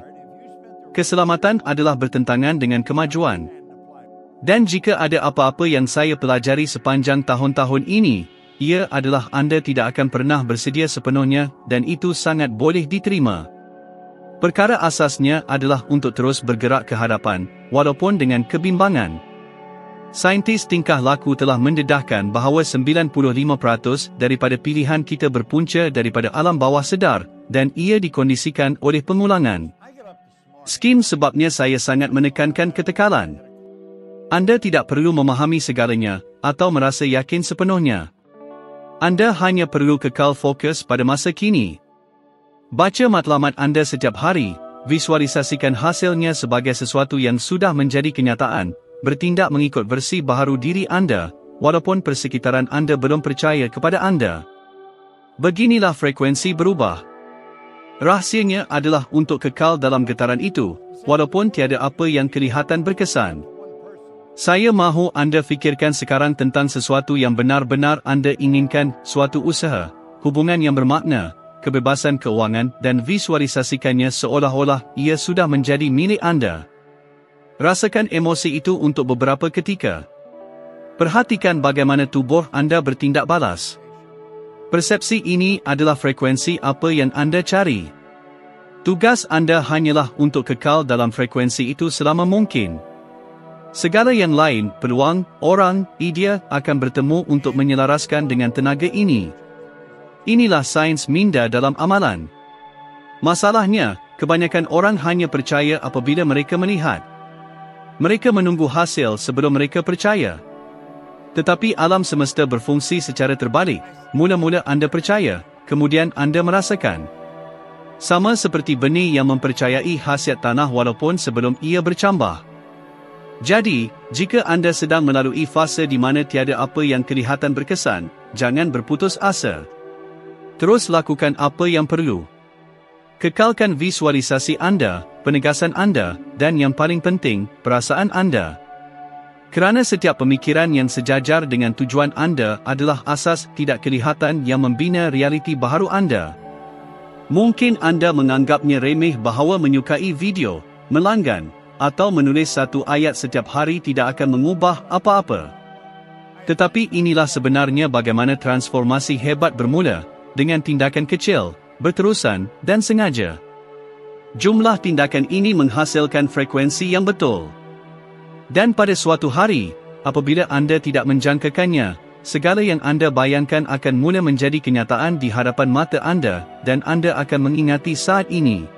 Speaker 1: Keselamatan adalah bertentangan dengan kemajuan. Dan jika ada apa-apa yang saya pelajari sepanjang tahun-tahun ini, ia adalah anda tidak akan pernah bersedia sepenuhnya dan itu sangat boleh diterima. Perkara asasnya adalah untuk terus bergerak ke hadapan, walaupun dengan kebimbangan. Saintis tingkah laku telah mendedahkan bahawa 95% daripada pilihan kita berpunca daripada alam bawah sedar, dan ia dikondisikan oleh pengulangan. Skim sebabnya saya sangat menekankan ketekalan. Anda tidak perlu memahami segalanya, atau merasa yakin sepenuhnya. Anda hanya perlu kekal fokus pada masa kini. Baca matlamat anda setiap hari, visualisasikan hasilnya sebagai sesuatu yang sudah menjadi kenyataan, bertindak mengikut versi baharu diri anda, walaupun persekitaran anda belum percaya kepada anda. Beginilah frekuensi berubah. Rahsianya adalah untuk kekal dalam getaran itu, walaupun tiada apa yang kelihatan berkesan. Saya mahu anda fikirkan sekarang tentang sesuatu yang benar-benar anda inginkan, suatu usaha, hubungan yang bermakna, kebebasan keuangan dan visualisasikannya seolah-olah ia sudah menjadi milik anda. Rasakan emosi itu untuk beberapa ketika. Perhatikan bagaimana tubuh anda bertindak balas. Persepsi ini adalah frekuensi apa yang anda cari. Tugas anda hanyalah untuk kekal dalam frekuensi itu selama mungkin. Segala yang lain, peluang, orang, idea akan bertemu untuk menyelaraskan dengan tenaga ini. Inilah sains minda dalam amalan. Masalahnya, kebanyakan orang hanya percaya apabila mereka melihat. Mereka menunggu hasil sebelum mereka percaya. Tetapi alam semesta berfungsi secara terbalik. Mula-mula anda percaya, kemudian anda merasakan. Sama seperti benih yang mempercayai khasiat tanah walaupun sebelum ia bercambah. Jadi, jika anda sedang melalui fase di mana tiada apa yang kelihatan berkesan, jangan berputus asa. Terus lakukan apa yang perlu. Kekalkan visualisasi anda, penegasan anda, dan yang paling penting, perasaan anda. Kerana setiap pemikiran yang sejajar dengan tujuan anda adalah asas tidak kelihatan yang membina realiti baharu anda. Mungkin anda menganggapnya remeh bahawa menyukai video, melanggan, atau menulis satu ayat setiap hari tidak akan mengubah apa-apa. Tetapi inilah sebenarnya bagaimana transformasi hebat bermula, dengan tindakan kecil, berterusan, dan sengaja. Jumlah tindakan ini menghasilkan frekuensi yang betul. Dan pada suatu hari, apabila anda tidak menjangkakannya, segala yang anda bayangkan akan mula menjadi kenyataan di hadapan mata anda, dan anda akan mengingati saat ini.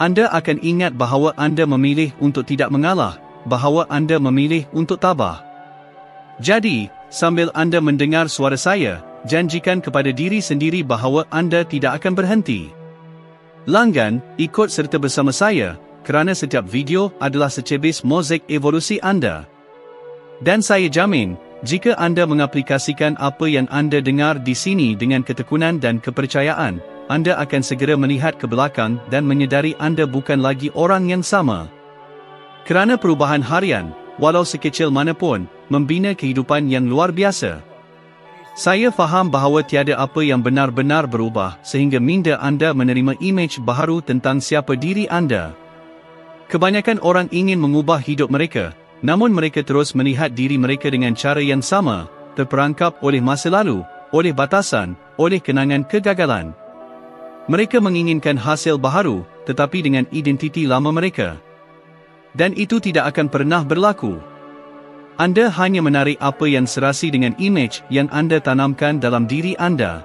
Speaker 1: Anda akan ingat bahawa anda memilih untuk tidak mengalah, bahawa anda memilih untuk tabah. Jadi, sambil anda mendengar suara saya, janjikan kepada diri sendiri bahawa anda tidak akan berhenti. Langgan, ikut serta bersama saya, kerana setiap video adalah secebis mozaik evolusi anda. Dan saya jamin, jika anda mengaplikasikan apa yang anda dengar di sini dengan ketekunan dan kepercayaan, anda akan segera melihat ke belakang dan menyedari anda bukan lagi orang yang sama. Kerana perubahan harian, walau sekecil manapun, membina kehidupan yang luar biasa. Saya faham bahawa tiada apa yang benar-benar berubah sehingga minda anda menerima imej baharu tentang siapa diri anda. Kebanyakan orang ingin mengubah hidup mereka, namun mereka terus melihat diri mereka dengan cara yang sama, terperangkap oleh masa lalu, oleh batasan, oleh kenangan kegagalan. Mereka menginginkan hasil baharu, tetapi dengan identiti lama mereka. Dan itu tidak akan pernah berlaku. Anda hanya menarik apa yang serasi dengan imej yang anda tanamkan dalam diri anda.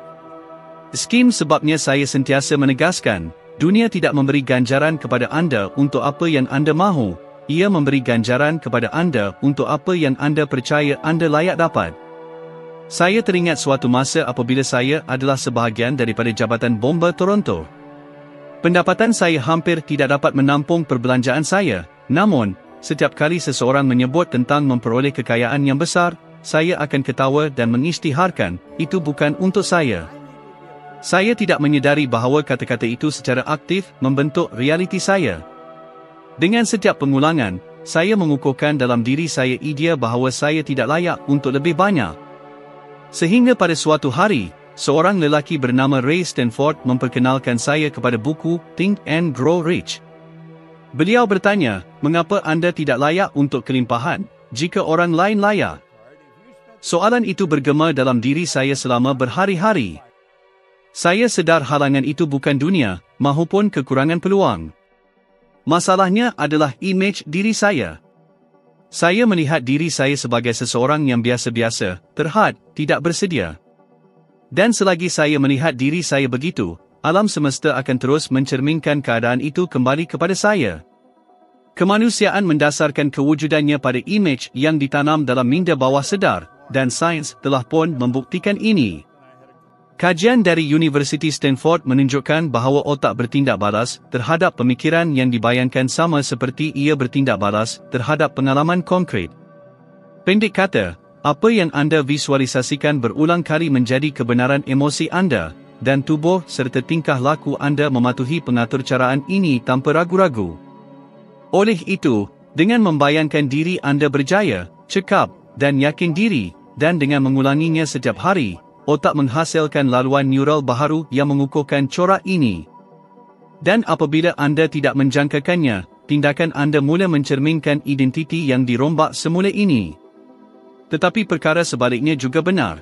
Speaker 1: Skim sebabnya saya sentiasa menegaskan, dunia tidak memberi ganjaran kepada anda untuk apa yang anda mahu, ia memberi ganjaran kepada anda untuk apa yang anda percaya anda layak dapat. Saya teringat suatu masa apabila saya adalah sebahagian daripada Jabatan Bomba Toronto. Pendapatan saya hampir tidak dapat menampung perbelanjaan saya, namun, setiap kali seseorang menyebut tentang memperoleh kekayaan yang besar, saya akan ketawa dan mengisytiharkan, itu bukan untuk saya. Saya tidak menyedari bahawa kata-kata itu secara aktif membentuk realiti saya. Dengan setiap pengulangan, saya mengukuhkan dalam diri saya idea bahawa saya tidak layak untuk lebih banyak. Sehingga pada suatu hari, seorang lelaki bernama Ray Stanford memperkenalkan saya kepada buku Think and Grow Rich. Beliau bertanya, mengapa anda tidak layak untuk kelimpahan, jika orang lain layak? Soalan itu bergema dalam diri saya selama berhari-hari. Saya sedar halangan itu bukan dunia, mahupun kekurangan peluang. Masalahnya adalah imej diri saya. Saya melihat diri saya sebagai seseorang yang biasa-biasa, terhad, tidak bersedia. Dan selagi saya melihat diri saya begitu, alam semesta akan terus mencerminkan keadaan itu kembali kepada saya. Kemanusiaan mendasarkan kewujudannya pada imej yang ditanam dalam minda bawah sedar, dan sains telah pun membuktikan ini. Kajian dari Universiti Stanford menunjukkan bahawa otak bertindak balas terhadap pemikiran yang dibayangkan sama seperti ia bertindak balas terhadap pengalaman konkret. Pendek kata, apa yang anda visualisasikan berulang kali menjadi kebenaran emosi anda, dan tubuh serta tingkah laku anda mematuhi pengaturcaraan ini tanpa ragu-ragu. Oleh itu, dengan membayangkan diri anda berjaya, cekap, dan yakin diri, dan dengan mengulanginya setiap hari, otak menghasilkan laluan neural baharu yang mengukuhkan corak ini. Dan apabila anda tidak menjangkakannya, tindakan anda mula mencerminkan identiti yang dirombak semula ini. Tetapi perkara sebaliknya juga benar.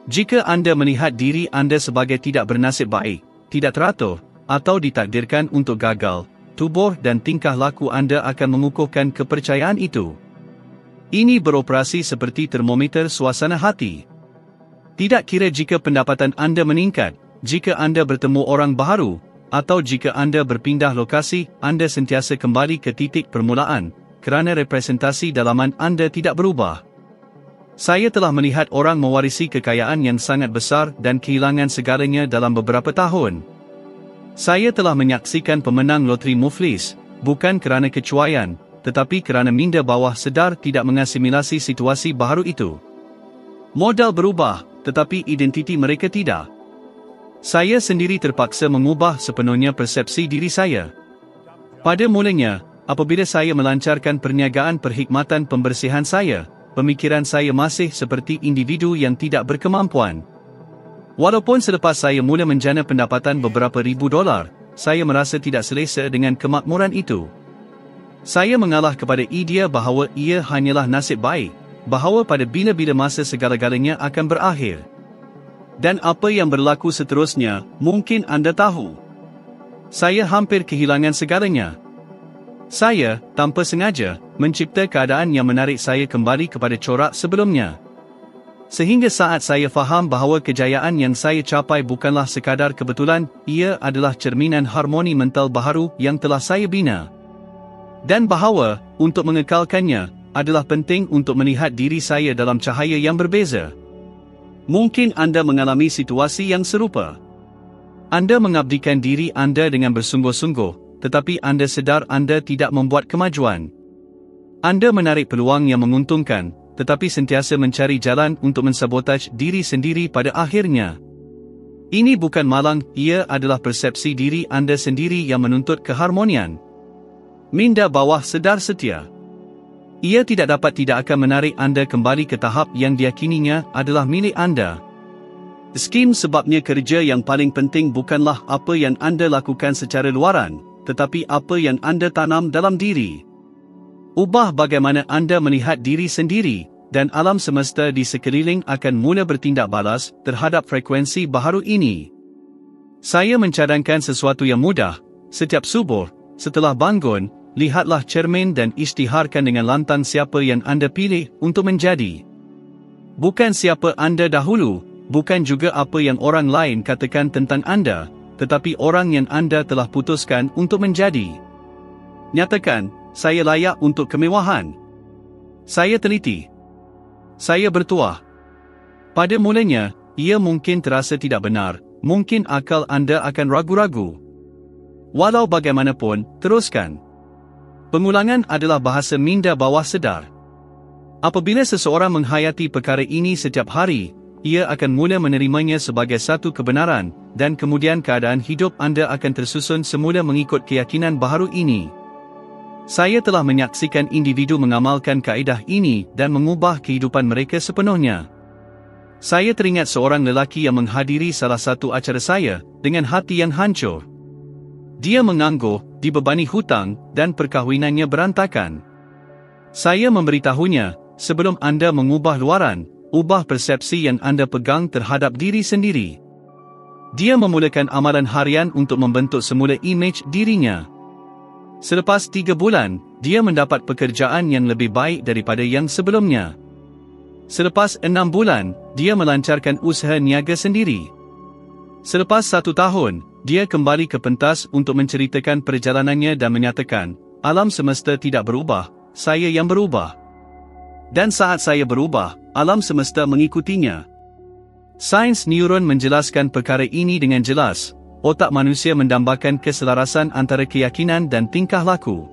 Speaker 1: Jika anda melihat diri anda sebagai tidak bernasib baik, tidak teratur, atau ditakdirkan untuk gagal, tubuh dan tingkah laku anda akan mengukuhkan kepercayaan itu. Ini beroperasi seperti termometer suasana hati. Tidak kira jika pendapatan anda meningkat, jika anda bertemu orang baharu, atau jika anda berpindah lokasi, anda sentiasa kembali ke titik permulaan, kerana representasi dalaman anda tidak berubah. Saya telah melihat orang mewarisi kekayaan yang sangat besar dan kehilangan segalanya dalam beberapa tahun. Saya telah menyaksikan pemenang loteri muflis, bukan kerana kecuaian, tetapi kerana minda bawah sedar tidak mengasimilasi situasi baharu itu. Modal berubah, tetapi identiti mereka tidak. Saya sendiri terpaksa mengubah sepenuhnya persepsi diri saya. Pada mulanya, apabila saya melancarkan perniagaan perkhidmatan pembersihan saya, pemikiran saya masih seperti individu yang tidak berkemampuan. Walaupun selepas saya mula menjana pendapatan beberapa ribu dolar, saya merasa tidak selesa dengan kemakmuran itu. Saya mengalah kepada idea bahawa ia hanyalah nasib baik, bahawa pada bila-bila masa segala-galanya akan berakhir. Dan apa yang berlaku seterusnya, mungkin anda tahu. Saya hampir kehilangan segalanya. Saya, tanpa sengaja, mencipta keadaan yang menarik saya kembali kepada corak sebelumnya. Sehingga saat saya faham bahawa kejayaan yang saya capai bukanlah sekadar kebetulan, ia adalah cerminan harmoni mental baharu yang telah saya bina. Dan bahawa, untuk mengekalkannya, adalah penting untuk melihat diri saya dalam cahaya yang berbeza. Mungkin anda mengalami situasi yang serupa. Anda mengabdikan diri anda dengan bersungguh-sungguh, tetapi anda sedar anda tidak membuat kemajuan. Anda menarik peluang yang menguntungkan, tetapi sentiasa mencari jalan untuk mensabotaj diri sendiri pada akhirnya. Ini bukan malang, ia adalah persepsi diri anda sendiri yang menuntut keharmonian. Minda bawah sedar setia. Ia tidak akan menarik anda kembali ke tahap yang diyakininya adalah milik anda. Skim sebabnya kerja yang paling penting bukanlah apa yang anda lakukan secara luaran, tetapi apa yang anda tanam dalam diri. Ubah bagaimana anda melihat diri sendiri, dan alam semesta di sekeliling akan mula bertindak balas terhadap frekuensi baharu ini. Saya mencadangkan sesuatu yang mudah. Setiap subuh, setelah bangun, lihatlah cermin dan isytiharkan dengan lantang siapa yang anda pilih untuk menjadi. Bukan siapa anda dahulu, bukan juga apa yang orang lain katakan tentang anda, tetapi orang yang anda telah putuskan untuk menjadi. Nyatakan, saya layak untuk kemewahan. Saya teliti. Saya bertuah. Pada mulanya, ia mungkin terasa tidak benar, mungkin akal anda akan ragu-ragu. Walau bagaimanapun, teruskan. Pengulangan adalah bahasa minda bawah sedar. Apabila seseorang menghayati perkara ini setiap hari, ia akan mula menerimanya sebagai satu kebenaran, dan kemudian keadaan hidup anda akan tersusun semula mengikut keyakinan baharu ini. Saya telah menyaksikan individu mengamalkan kaedah ini dan mengubah kehidupan mereka sepenuhnya. Saya teringat seorang lelaki yang menghadiri salah satu acara saya dengan hati yang hancur. Dia menganggur, dibebani hutang, dan perkahwinannya berantakan. Saya memberitahunya, sebelum anda mengubah luaran, ubah persepsi yang anda pegang terhadap diri sendiri. Dia memulakan amalan harian untuk membentuk semula imej dirinya. Selepas 3 bulan, dia mendapat pekerjaan yang lebih baik daripada yang sebelumnya. Selepas 6 bulan, dia melancarkan usaha niaga sendiri. Selepas 1 tahun, dia kembali ke pentas untuk menceritakan perjalanannya dan menyatakan, alam semesta tidak berubah, saya yang berubah. Dan saat saya berubah, alam semesta mengikutinya. Sains neuron menjelaskan perkara ini dengan jelas. Otak manusia mendambakan keselarasan antara keyakinan dan tingkah laku.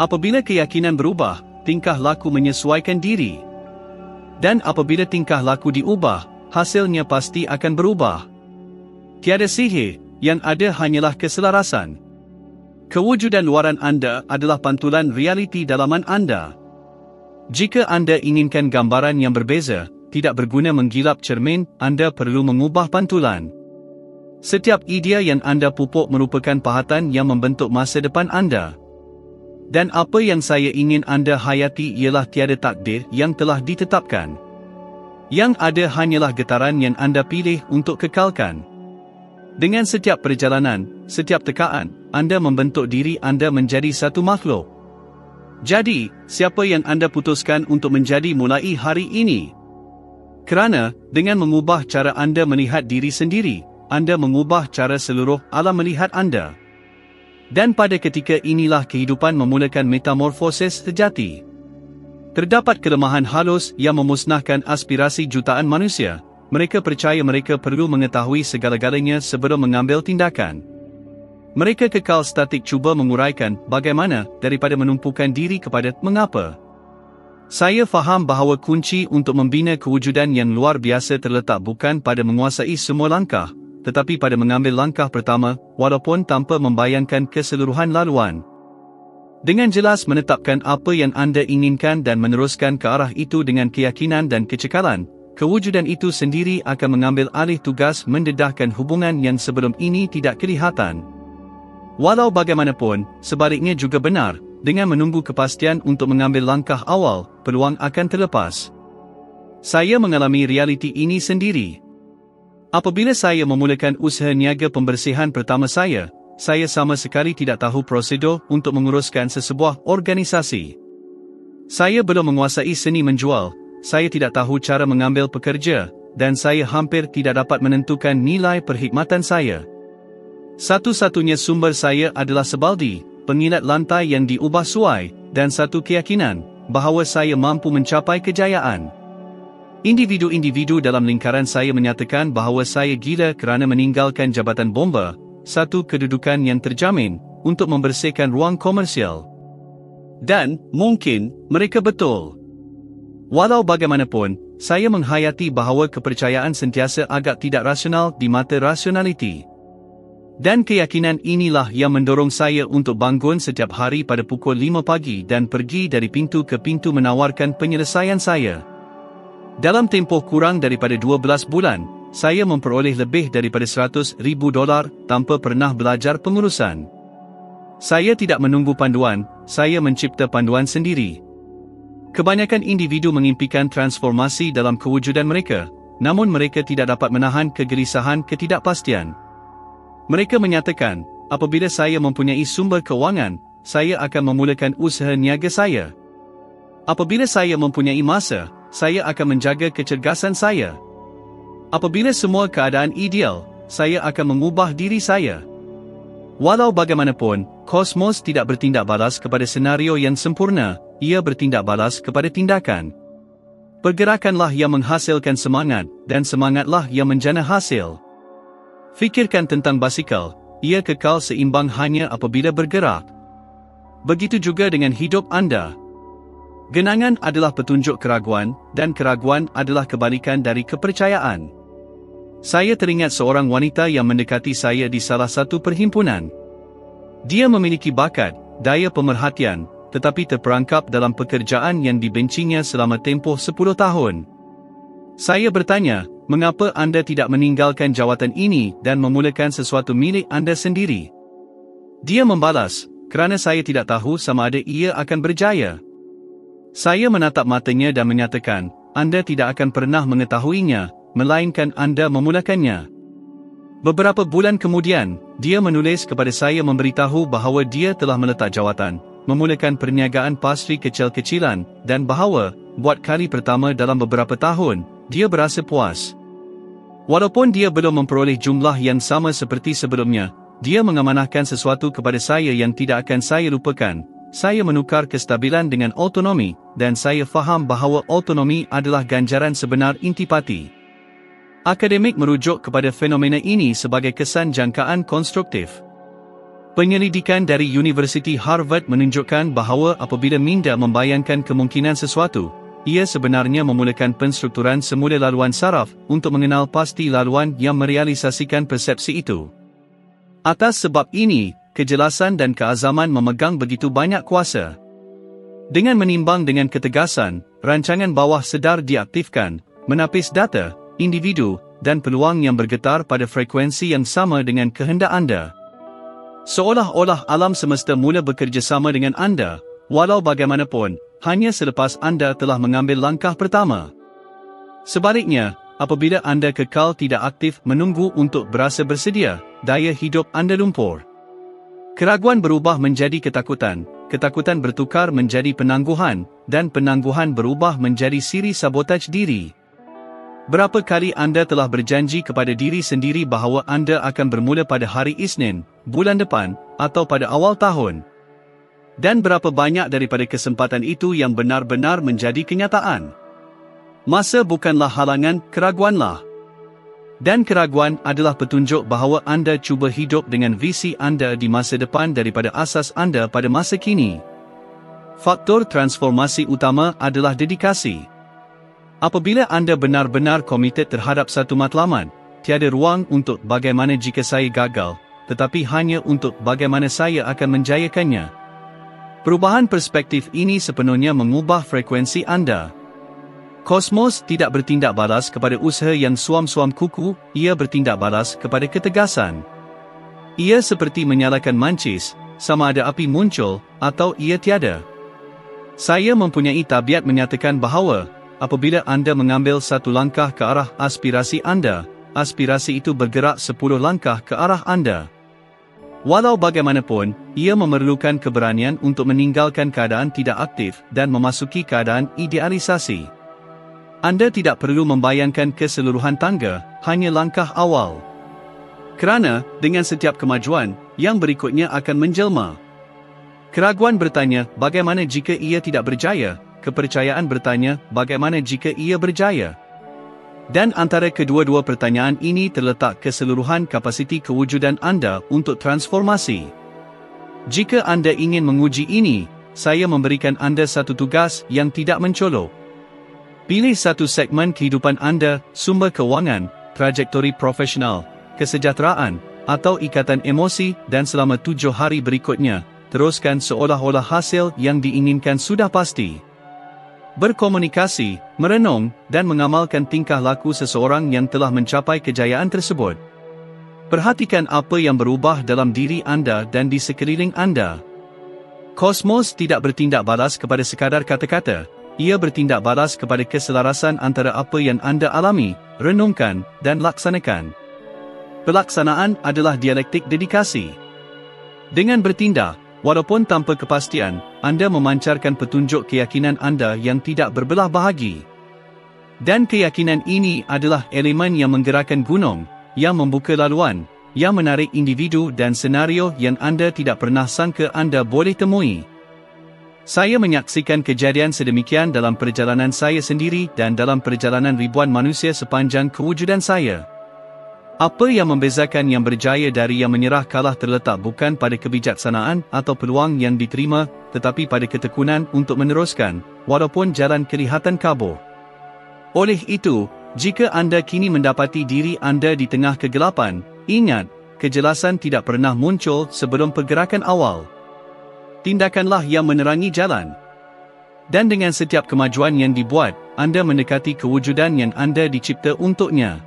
Speaker 1: Apabila keyakinan berubah, tingkah laku menyesuaikan diri. Dan apabila tingkah laku diubah, hasilnya pasti akan berubah. Tiada sihir, yang ada hanyalah keselarasan. Kewujudan luaran anda adalah pantulan realiti dalaman anda. Jika anda inginkan gambaran yang berbeza, tidak berguna menggilap cermin, anda perlu mengubah pantulan. Setiap idea yang anda pupuk merupakan pahatan yang membentuk masa depan anda. Dan apa yang saya ingin anda hayati ialah tiada takdir yang telah ditetapkan. Yang ada hanyalah getaran yang anda pilih untuk kekalkan. Dengan setiap perjalanan, setiap tekaan, anda membentuk diri anda menjadi satu makhluk. Jadi, siapa yang anda putuskan untuk menjadi mulai hari ini? Kerana, dengan mengubah cara anda melihat diri sendiri, anda mengubah cara seluruh alam melihat anda. Dan pada ketika inilah kehidupan memulakan metamorfosis sejati. Terdapat kelemahan halus yang memusnahkan aspirasi jutaan manusia. Mereka percaya mereka perlu mengetahui segala-galanya sebelum mengambil tindakan. Mereka kekal statik cuba menguraikan bagaimana daripada menumpukan diri kepada mengapa. Saya faham bahawa kunci untuk membina kewujudan yang luar biasa terletak bukan pada menguasai semua langkah, tetapi pada mengambil langkah pertama, walaupun tanpa membayangkan keseluruhan laluan. Dengan jelas menetapkan apa yang anda inginkan dan meneruskan ke arah itu dengan keyakinan dan kecekalan, kewujudan itu sendiri akan mengambil alih tugas mendedahkan hubungan yang sebelum ini tidak kelihatan. Walau bagaimanapun, sebaliknya juga benar, dengan menunggu kepastian untuk mengambil langkah awal, peluang akan terlepas. Saya mengalami realiti ini sendiri. Apabila saya memulakan usaha niaga pembersihan pertama saya sama sekali tidak tahu prosedur untuk menguruskan sesebuah organisasi. Saya belum menguasai seni menjual, saya tidak tahu cara mengambil pekerja, dan saya hampir tidak dapat menentukan nilai perkhidmatan saya. Satu-satunya sumber saya adalah sebaldi, pengilat lantai yang diubah suai, dan satu keyakinan, bahawa saya mampu mencapai kejayaan. Individu-individu dalam lingkaran saya menyatakan bahawa saya gila kerana meninggalkan jabatan bomba, satu kedudukan yang terjamin, untuk membersihkan ruang komersial. Dan, mungkin, mereka betul. Walau bagaimanapun, saya menghayati bahawa kepercayaan sentiasa agak tidak rasional di mata rasionaliti. Dan keyakinan inilah yang mendorong saya untuk bangun setiap hari pada pukul 5 pagi dan pergi dari pintu ke pintu menawarkan penyelesaian saya. Dalam tempoh kurang daripada 12 bulan, saya memperoleh lebih daripada $100,000 tanpa pernah belajar pengurusan. Saya tidak menunggu panduan, saya mencipta panduan sendiri. Kebanyakan individu mengimpikan transformasi dalam kewujudan mereka, namun mereka tidak dapat menahan kegelisahan ketidakpastian. Mereka menyatakan, apabila saya mempunyai sumber kewangan, saya akan memulakan usaha niaga saya. Apabila saya mempunyai masa, saya akan menjaga kecergasan saya. Apabila semua keadaan ideal, saya akan mengubah diri saya. Walau bagaimanapun, kosmos tidak bertindak balas kepada senario yang sempurna, ia bertindak balas kepada tindakan. Pergerakanlah yang menghasilkan semangat, dan semangatlah yang menjana hasil. Fikirkan tentang basikal, ia kekal seimbang hanya apabila bergerak. Begitu juga dengan hidup anda. Genangan adalah petunjuk keraguan, dan keraguan adalah kebalikan dari kepercayaan. Saya teringat seorang wanita yang mendekati saya di salah satu perhimpunan. Dia memiliki bakat, daya pemerhatian, tetapi terperangkap dalam pekerjaan yang dibencinya selama tempoh 10 tahun. Saya bertanya, mengapa anda tidak meninggalkan jawatan ini dan memulakan sesuatu milik anda sendiri? Dia membalas, kerana saya tidak tahu sama ada ia akan berjaya. Saya menatap matanya dan menyatakan, anda tidak akan pernah mengetahuinya, melainkan anda memulakannya. Beberapa bulan kemudian, dia menulis kepada saya memberitahu bahawa dia telah meletak jawatan, memulakan perniagaan pastri kecil-kecilan, dan bahawa, buat kali pertama dalam beberapa tahun, dia berasa puas. Walaupun dia belum memperoleh jumlah yang sama seperti sebelumnya, dia mengamanahkan sesuatu kepada saya yang tidak akan saya lupakan. Saya menukar kestabilan dengan autonomi, dan saya faham bahawa autonomi adalah ganjaran sebenar intipati. Akademik merujuk kepada fenomena ini sebagai kesan jangkaan konstruktif. Penyelidikan dari Universiti Harvard menunjukkan bahawa apabila minda membayangkan kemungkinan sesuatu, ia sebenarnya memulakan penstrukturan semula laluan saraf untuk mengenal pasti laluan yang merealisasikan persepsi itu. Atas sebab ini, kejelasan dan keazaman memegang begitu banyak kuasa. Dengan menimbang dengan ketegasan, rancangan bawah sedar diaktifkan, menapis data, individu, dan peluang yang bergetar pada frekuensi yang sama dengan kehendak anda. Seolah-olah alam semesta mula bekerjasama dengan anda, walau bagaimanapun, hanya selepas anda telah mengambil langkah pertama. Sebaliknya, apabila anda kekal tidak aktif menunggu untuk berasa bersedia, daya hidup anda lumpur. Keraguan berubah menjadi ketakutan, ketakutan bertukar menjadi penangguhan, dan penangguhan berubah menjadi siri sabotaj diri. Berapa kali anda telah berjanji kepada diri sendiri bahawa anda akan bermula pada hari Isnin, bulan depan, atau pada awal tahun? Dan berapa banyak daripada kesempatan itu yang benar-benar menjadi kenyataan? Masa bukanlah halangan, keraguanlah. Dan keraguan adalah petunjuk bahawa anda cuba hidup dengan visi anda di masa depan daripada asas anda pada masa kini. Faktor transformasi utama adalah dedikasi. Apabila anda benar-benar komited terhadap satu matlamat, tiada ruang untuk bagaimana jika saya gagal, tetapi hanya untuk bagaimana saya akan menjayakannya. Perubahan perspektif ini sepenuhnya mengubah frekuensi anda. Kosmos tidak bertindak balas kepada usaha yang suam-suam kuku, ia bertindak balas kepada ketegasan. Ia seperti menyalakan mancis, sama ada api muncul, atau ia tiada. Saya mempunyai tabiat menyatakan bahawa, apabila anda mengambil satu langkah ke arah aspirasi anda, aspirasi itu bergerak 10 langkah ke arah anda. Walau bagaimanapun, ia memerlukan keberanian untuk meninggalkan keadaan tidak aktif dan memasuki keadaan idealisasi. Anda tidak perlu membayangkan keseluruhan tangga, hanya langkah awal. Kerana, dengan setiap kemajuan, yang berikutnya akan menjelma. Keraguan bertanya, bagaimana jika ia tidak berjaya? Kepercayaan bertanya, bagaimana jika ia berjaya? Dan antara kedua-dua pertanyaan ini terletak keseluruhan kapasiti kewujudan anda untuk transformasi. Jika anda ingin menguji ini, saya memberikan anda satu tugas yang tidak mencolok. Pilih satu segmen kehidupan anda, sumber kewangan, trajektori profesional, kesejahteraan, atau ikatan emosi dan selama 7 hari berikutnya, teruskan seolah-olah hasil yang diinginkan sudah pasti. Berkomunikasi, merenung, dan mengamalkan tingkah laku seseorang yang telah mencapai kejayaan tersebut. Perhatikan apa yang berubah dalam diri anda dan di sekeliling anda. Kosmos tidak bertindak balas kepada sekadar kata-kata. Ia bertindak balas kepada keselarasan antara apa yang anda alami, renungkan, dan laksanakan. Pelaksanaan adalah dialektik dedikasi. Dengan bertindak, walaupun tanpa kepastian, anda memancarkan petunjuk keyakinan anda yang tidak berbelah bahagi. Dan keyakinan ini adalah elemen yang menggerakkan gunung, yang membuka laluan, yang menarik individu dan senario yang anda tidak pernah sangka anda boleh temui. Saya menyaksikan kejadian sedemikian dalam perjalanan saya sendiri dan dalam perjalanan ribuan manusia sepanjang kewujudan saya. Apa yang membezakan yang berjaya dari yang menyerah kalah terletak bukan pada kebijaksanaan atau peluang yang diterima, tetapi pada ketekunan untuk meneruskan, walaupun jalan kelihatan kabur. Oleh itu, jika anda kini mendapati diri anda di tengah kegelapan, ingat, kejelasan tidak pernah muncul sebelum pergerakan awal. Tindakanlah yang menerangi jalan. Dan dengan setiap kemajuan yang dibuat, anda mendekati kewujudan yang anda dicipta untuknya.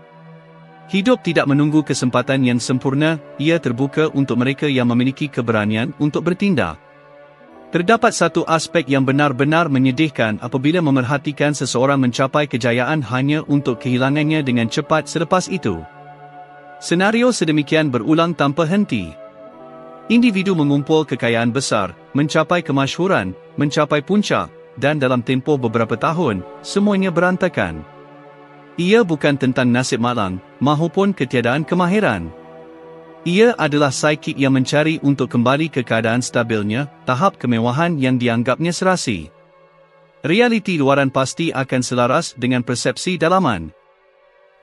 Speaker 1: Hidup tidak menunggu kesempatan yang sempurna, ia terbuka untuk mereka yang memiliki keberanian untuk bertindak. Terdapat satu aspek yang benar-benar menyedihkan apabila memerhatikan seseorang mencapai kejayaan hanya untuk kehilangannya dengan cepat selepas itu. Senario sedemikian berulang tanpa henti. Individu mengumpul kekayaan besar, mencapai kemasyhuran, mencapai puncak, dan dalam tempoh beberapa tahun, semuanya berantakan. Ia bukan tentang nasib malang, mahupun ketiadaan kemahiran. Ia adalah psikik yang mencari untuk kembali ke keadaan stabilnya, tahap kemewahan yang dianggapnya serasi. Realiti luaran pasti akan selaras dengan persepsi dalaman.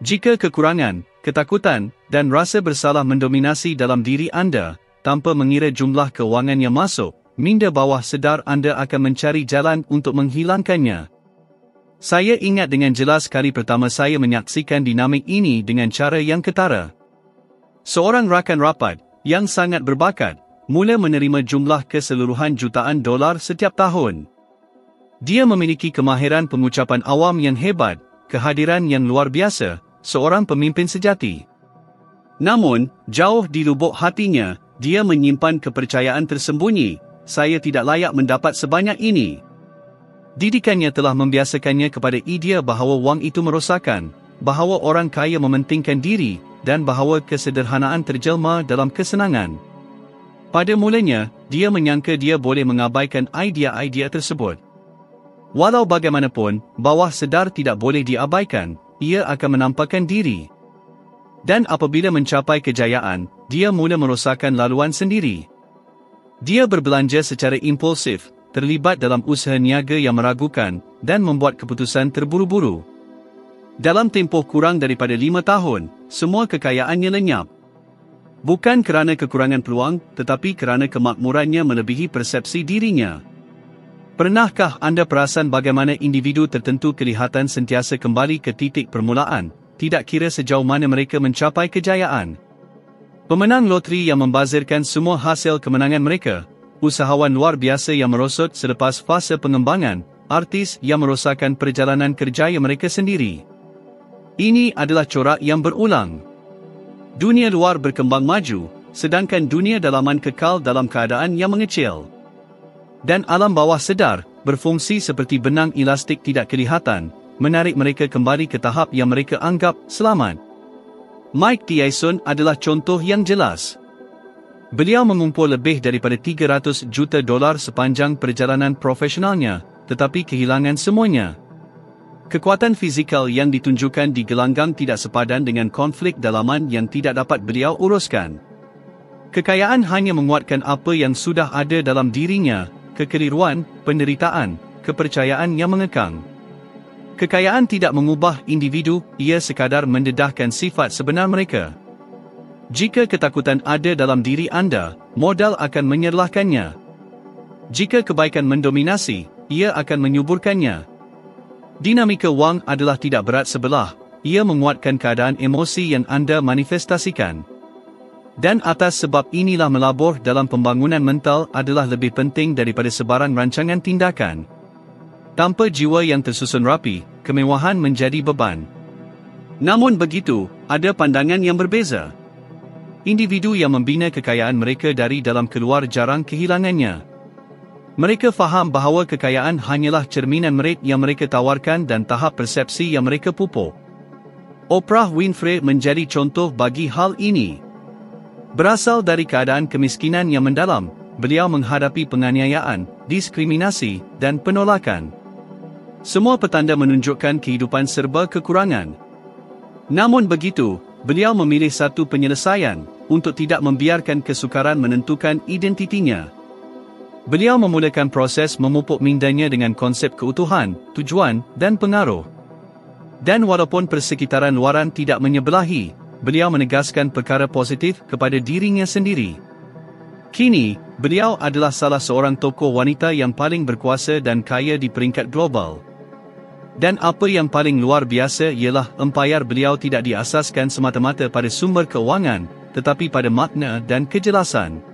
Speaker 1: Jika kekurangan, ketakutan, dan rasa bersalah mendominasi dalam diri anda, tanpa mengira jumlah kewangan yang masuk, minda bawah sedar anda akan mencari jalan untuk menghilangkannya. Saya ingat dengan jelas kali pertama saya menyaksikan dinamik ini dengan cara yang ketara. Seorang rakan rapat, yang sangat berbakat, mula menerima jumlah keseluruhan jutaan dolar setiap tahun. Dia memiliki kemahiran pengucapan awam yang hebat, kehadiran yang luar biasa, seorang pemimpin sejati. Namun, jauh di lubuk hatinya, dia menyimpan kepercayaan tersembunyi. Saya tidak layak mendapat sebanyak ini. Didikannya telah membiasakannya kepada idea bahawa wang itu merosakkan, bahawa orang kaya mementingkan diri, dan bahawa kesederhanaan terjelma dalam kesenangan. Pada mulanya, dia menyangka dia boleh mengabaikan idea-idea tersebut. Walau bagaimanapun, bawah sedar tidak boleh diabaikan, ia akan menampakkan diri. Dan apabila mencapai kejayaan, dia mula merosakkan laluan sendiri. Dia berbelanja secara impulsif, terlibat dalam usaha niaga yang meragukan, dan membuat keputusan terburu-buru. Dalam tempoh kurang daripada 5 tahun, semua kekayaannya lenyap. Bukan kerana kekurangan peluang, tetapi kerana kemakmurannya melebihi persepsi dirinya. Pernahkah anda perasan bagaimana individu tertentu kelihatan sentiasa kembali ke titik permulaan, tidak kira sejauh mana mereka mencapai kejayaan? Pemenang loteri yang membazirkan semua hasil kemenangan mereka, usahawan luar biasa yang merosot selepas fasa pengembangan, artis yang merosakkan perjalanan kerjaya mereka sendiri. Ini adalah corak yang berulang. Dunia luar berkembang maju, sedangkan dunia dalaman kekal dalam keadaan yang mengecil. Dan alam bawah sedar, berfungsi seperti benang elastik tidak kelihatan, menarik mereka kembali ke tahap yang mereka anggap selamat. Mike Tyson adalah contoh yang jelas. Beliau mengumpul lebih daripada 300 juta dolar sepanjang perjalanan profesionalnya, tetapi kehilangan semuanya. Kekuatan fizikal yang ditunjukkan di gelanggang tidak sepadan dengan konflik dalaman yang tidak dapat beliau uruskan. Kekayaan hanya menguatkan apa yang sudah ada dalam dirinya, kekeliruan, penderitaan, kepercayaan yang mengekang. Kekayaan tidak mengubah individu, ia sekadar mendedahkan sifat sebenar mereka. Jika ketakutan ada dalam diri anda, modal akan menyerlahkannya. Jika kebaikan mendominasi, ia akan menyuburkannya. Dinamika wang adalah tidak berat sebelah, ia menguatkan keadaan emosi yang anda manifestasikan. Dan atas sebab inilah melabur dalam pembangunan mental adalah lebih penting daripada sebarang rancangan tindakan. Tanpa jiwa yang tersusun rapi, kemewahan menjadi beban. Namun begitu, ada pandangan yang berbeza. Individu yang membina kekayaan mereka dari dalam keluar jarang kehilangannya. Mereka faham bahawa kekayaan hanyalah cerminan merit yang mereka tawarkan dan tahap persepsi yang mereka pupuk. Oprah Winfrey menjadi contoh bagi hal ini. Berasal dari keadaan kemiskinan yang mendalam, beliau menghadapi penganiayaan, diskriminasi, dan penolakan. Semua petanda menunjukkan kehidupan serba kekurangan. Namun begitu, beliau memilih satu penyelesaian, untuk tidak membiarkan kesukaran menentukan identitinya. Beliau memulakan proses memupuk mindanya dengan konsep keutuhan, tujuan, dan pengaruh. Dan walaupun persekitaran luaran tidak menyebelahi, beliau menegaskan perkara positif kepada dirinya sendiri. Kini, beliau adalah salah seorang tokoh wanita yang paling berkuasa dan kaya di peringkat global. Dan apa yang paling luar biasa ialah empayar beliau tidak diasaskan semata-mata pada sumber keuangan, tetapi pada makna dan kejelasan.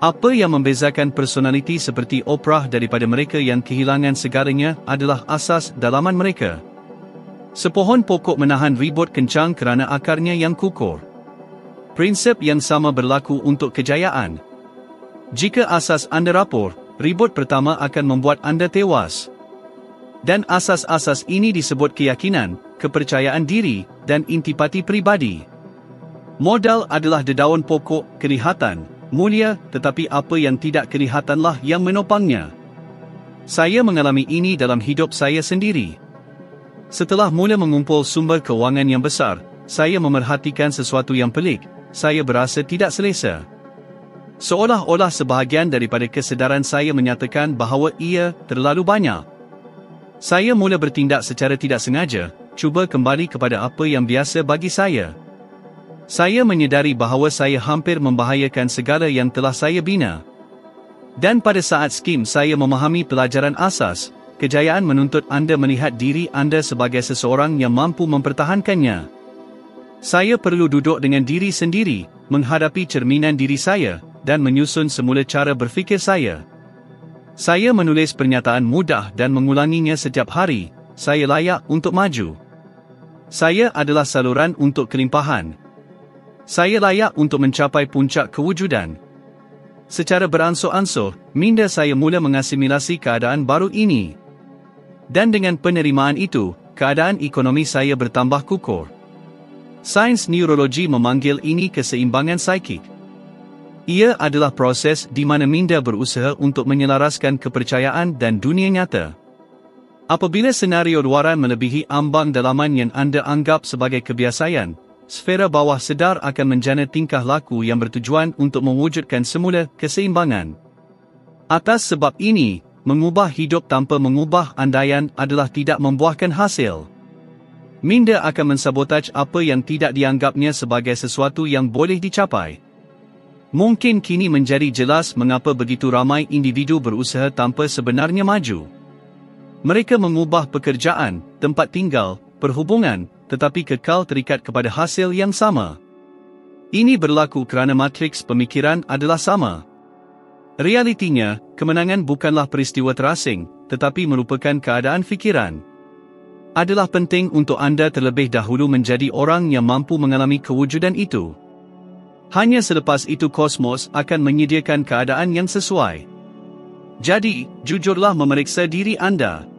Speaker 1: Apa yang membezakan personaliti seperti Oprah daripada mereka yang kehilangan segalanya adalah asas dalaman mereka. Sepohon pokok menahan ribut kencang kerana akarnya yang kukuh. Prinsip yang sama berlaku untuk kejayaan. Jika asas anda rapor, ribut pertama akan membuat anda tewas. Dan asas-asas ini disebut keyakinan, kepercayaan diri, dan intipati pribadi. Modal adalah dedaun pokok, kelihatan mulia, tetapi apa yang tidak kelihatanlah yang menopangnya. Saya mengalami ini dalam hidup saya sendiri. Setelah mula mengumpul sumber kewangan yang besar, saya memerhatikan sesuatu yang pelik. Saya berasa tidak selesa. Seolah-olah sebahagian daripada kesedaran saya menyatakan bahawa ia terlalu banyak. Saya mula bertindak secara tidak sengaja, cuba kembali kepada apa yang biasa bagi saya. Saya menyedari bahawa saya hampir membahayakan segala yang telah saya bina. Dan pada saat skim saya memahami pelajaran asas, kejayaan menuntut anda melihat diri anda sebagai seseorang yang mampu mempertahankannya. Saya perlu duduk dengan diri sendiri, menghadapi cerminan diri saya, dan menyusun semula cara berfikir saya. Saya menulis pernyataan mudah dan mengulanginya setiap hari. Saya layak untuk maju. Saya adalah saluran untuk kelimpahan. Saya layak untuk mencapai puncak kewujudan. Secara beransur-ansur, minda saya mula mengasimilasi keadaan baru ini. Dan dengan penerimaan itu, keadaan ekonomi saya bertambah kukuh. Sains neurologi memanggil ini keseimbangan psikik. Ia adalah proses di mana minda berusaha untuk menyelaraskan kepercayaan dan dunia nyata. Apabila senario luaran melebihi ambang dalaman yang anda anggap sebagai kebiasaan, sfera bawah sedar akan menjana tingkah laku yang bertujuan untuk mewujudkan semula keseimbangan. Atas sebab ini, mengubah hidup tanpa mengubah andaian adalah tidak membuahkan hasil. Minda akan mensabotaj apa yang tidak dianggapnya sebagai sesuatu yang boleh dicapai. Mungkin kini menjadi jelas mengapa begitu ramai individu berusaha tanpa sebenarnya maju. Mereka mengubah pekerjaan, tempat tinggal, perhubungan, tetapi kekal terikat kepada hasil yang sama. Ini berlaku kerana matriks pemikiran adalah sama. Realitinya, kemenangan bukanlah peristiwa terasing, tetapi merupakan keadaan fikiran. Adalah penting untuk anda terlebih dahulu menjadi orang yang mampu mengalami kewujudan itu. Hanya selepas itu kosmos akan menyediakan keadaan yang sesuai. Jadi, jujurlah memeriksa diri anda.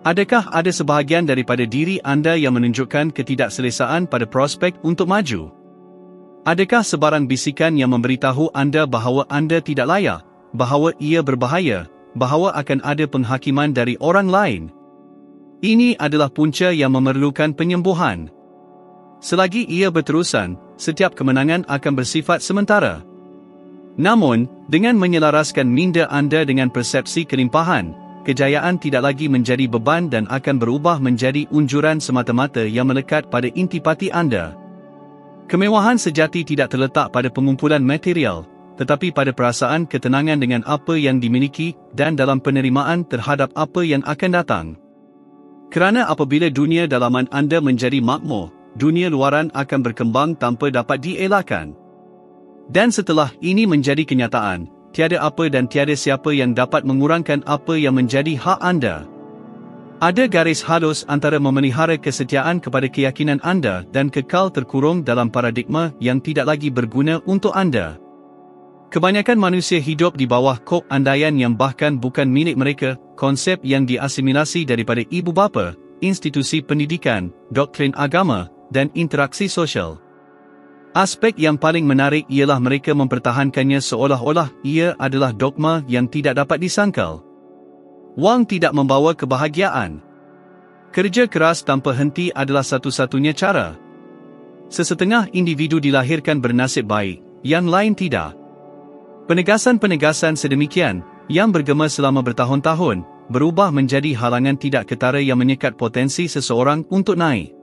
Speaker 1: Adakah ada sebahagian daripada diri anda yang menunjukkan ketidakselesaan pada prospek untuk maju? Adakah sebarang bisikan yang memberitahu anda bahawa anda tidak layak, bahawa ia berbahaya, bahawa akan ada penghakiman dari orang lain? Ini adalah punca yang memerlukan penyembuhan. Selagi ia berterusan, setiap kemenangan akan bersifat sementara. Namun, dengan menyelaraskan minda anda dengan persepsi kelimpahan, kejayaan tidak lagi menjadi beban dan akan berubah menjadi unjuran semata-mata yang melekat pada intipati anda. Kemewahan sejati tidak terletak pada pengumpulan material, tetapi pada perasaan ketenangan dengan apa yang dimiliki dan dalam penerimaan terhadap apa yang akan datang. Kerana apabila dunia dalaman anda menjadi makmur, dunia luaran akan berkembang tanpa dapat dielakkan. Dan setelah ini menjadi kenyataan, tiada apa dan tiada siapa yang dapat mengurangkan apa yang menjadi hak anda. Ada garis halus antara memelihara kesetiaan kepada keyakinan anda dan kekal terkurung dalam paradigma yang tidak lagi berguna untuk anda. Kebanyakan manusia hidup di bawah kop andaian yang bahkan bukan milik mereka, konsep yang diasimilasi daripada ibu bapa, institusi pendidikan, doktrin agama, dan interaksi sosial. Aspek yang paling menarik ialah mereka mempertahankannya seolah-olah ia adalah dogma yang tidak dapat disangkal. Wang tidak membawa kebahagiaan. Kerja keras tanpa henti adalah satu-satunya cara. Sesetengah individu dilahirkan bernasib baik, yang lain tidak. Penegasan-penegasan sedemikian, yang bergema selama bertahun-tahun, berubah menjadi halangan tidak ketara yang menyekat potensi seseorang untuk naik.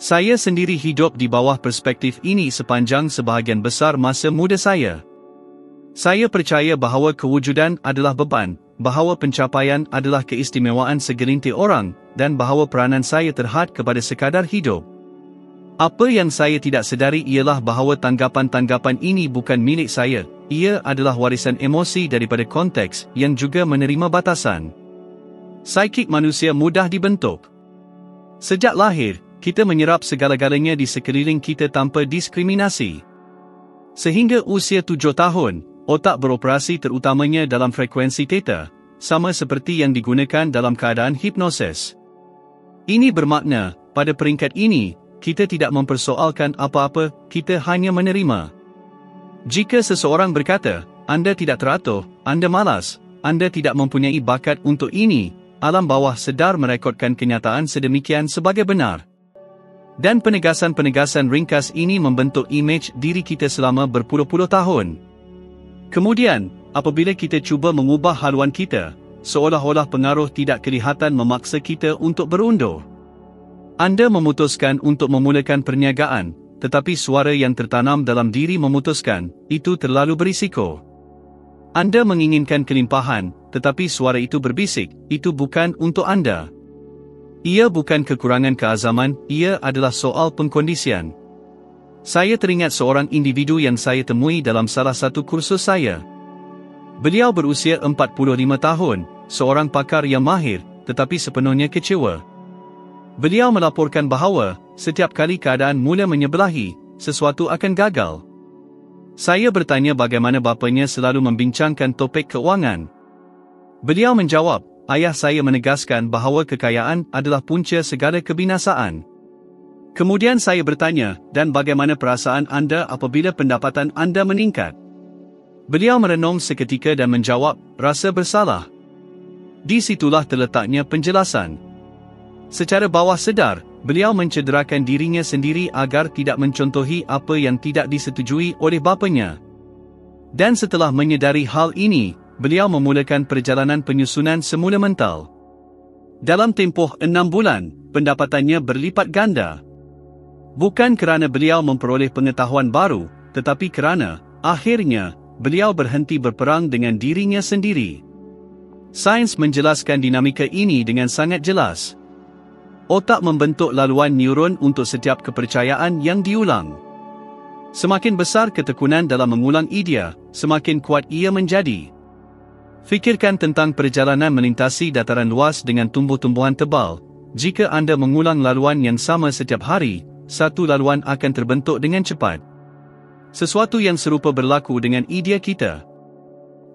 Speaker 1: Saya sendiri hidup di bawah perspektif ini sepanjang sebahagian besar masa muda saya. Saya percaya bahawa kewujudan adalah beban, bahawa pencapaian adalah keistimewaan segelintir orang, dan bahawa peranan saya terhad kepada sekadar hidup. Apa yang saya tidak sedari ialah bahawa tanggapan-tanggapan ini bukan milik saya, ia adalah warisan emosi daripada konteks yang juga menerima batasan. Psikik manusia mudah dibentuk. Sejak lahir, kita menyerap segala-galanya di sekeliling kita tanpa diskriminasi. Sehingga usia 7 tahun, otak beroperasi terutamanya dalam frekuensi theta, sama seperti yang digunakan dalam keadaan hipnosis. Ini bermakna, pada peringkat ini, kita tidak mempersoalkan apa-apa, kita hanya menerima. Jika seseorang berkata, anda tidak teratur, anda malas, anda tidak mempunyai bakat untuk ini, alam bawah sedar merekodkan kenyataan sedemikian sebagai benar. Dan penegasan-penegasan ringkas ini membentuk imej diri kita selama berpuluh-puluh tahun. Kemudian, apabila kita cuba mengubah haluan kita, seolah-olah pengaruh tidak kelihatan memaksa kita untuk berundur. Anda memutuskan untuk memulakan perniagaan, tetapi suara yang tertanam dalam diri memutuskan, itu terlalu berisiko. Anda menginginkan kelimpahan, tetapi suara itu berbisik, itu bukan untuk Anda. Ia bukan kekurangan keazaman, ia adalah soal pengkondisian. Saya teringat seorang individu yang saya temui dalam salah satu kursus saya. Beliau berusia 45 tahun, seorang pakar yang mahir, tetapi sepenuhnya kecewa. Beliau melaporkan bahawa, setiap kali keadaan mula menyebelahi, sesuatu akan gagal. Saya bertanya bagaimana bapanya selalu membincangkan topik keuangan. Beliau menjawab, ayah saya menegaskan bahawa kekayaan adalah punca segala kebinasaan. Kemudian saya bertanya, dan bagaimana perasaan anda apabila pendapatan anda meningkat? Beliau merenung seketika dan menjawab, rasa bersalah. Di situlah terletaknya penjelasan. Secara bawah sedar, beliau mencederakan dirinya sendiri agar tidak mencontohi apa yang tidak disetujui oleh bapanya. Dan setelah menyedari hal ini, beliau memulakan perjalanan penyusunan semula mental. Dalam tempoh 6 bulan, pendapatannya berlipat ganda. Bukan kerana beliau memperoleh pengetahuan baru, tetapi kerana, akhirnya, beliau berhenti berperang dengan dirinya sendiri. Sains menjelaskan dinamika ini dengan sangat jelas. Otak membentuk laluan neuron untuk setiap kepercayaan yang diulang. Semakin besar ketekunan dalam mengulang idea, semakin kuat ia menjadi. Fikirkan tentang perjalanan melintasi dataran luas dengan tumbuh-tumbuhan tebal. Jika anda mengulang laluan yang sama setiap hari, satu laluan akan terbentuk dengan cepat. Sesuatu yang serupa berlaku dengan idea kita.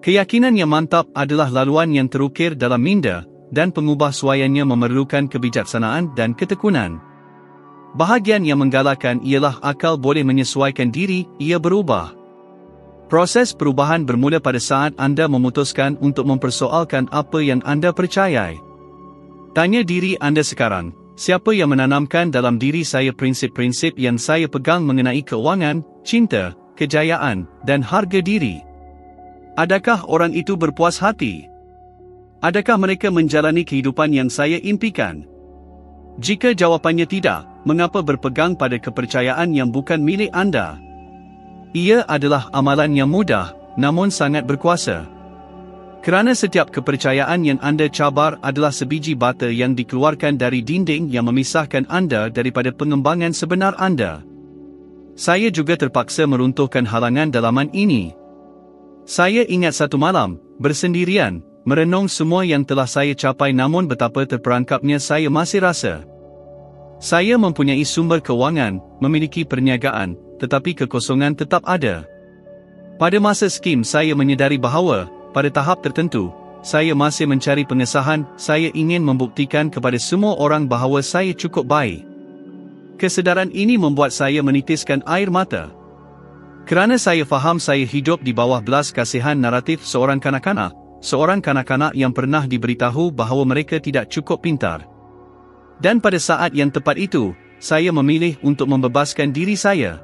Speaker 1: Keyakinan yang mantap adalah laluan yang terukir dalam minda, dan pengubahsuaiannya memerlukan kebijaksanaan dan ketekunan. Bahagian yang menggalakkan ialah akal boleh menyesuaikan diri, ia berubah. Proses perubahan bermula pada saat anda memutuskan untuk mempersoalkan apa yang anda percayai. Tanya diri anda sekarang, siapa yang menanamkan dalam diri saya prinsip-prinsip yang saya pegang mengenai keuangan, cinta, kejayaan, dan harga diri? Adakah orang itu berpuas hati? Adakah mereka menjalani kehidupan yang saya impikan? Jika jawapannya tidak, mengapa berpegang pada kepercayaan yang bukan milik anda? Ia adalah amalan yang mudah, namun sangat berkuasa. Kerana setiap kepercayaan yang anda cabar adalah sebiji bata yang dikeluarkan dari dinding yang memisahkan anda daripada pengembangan sebenar anda. Saya juga terpaksa meruntuhkan halangan dalaman ini. Saya ingat satu malam, bersendirian, merenung semua yang telah saya capai namun betapa terperangkapnya saya masih rasa. Saya mempunyai sumber kewangan, memiliki perniagaan, tetapi kekosongan tetap ada. Pada masa skim saya menyedari bahawa, pada tahap tertentu, saya masih mencari pengesahan, saya ingin membuktikan kepada semua orang bahawa saya cukup baik. Kesedaran ini membuat saya menitiskan air mata. Kerana saya faham saya hidup di bawah belas kasihan naratif seorang kanak-kanak yang pernah diberitahu bahawa mereka tidak cukup pintar. Dan pada saat yang tepat itu, saya memilih untuk membebaskan diri saya.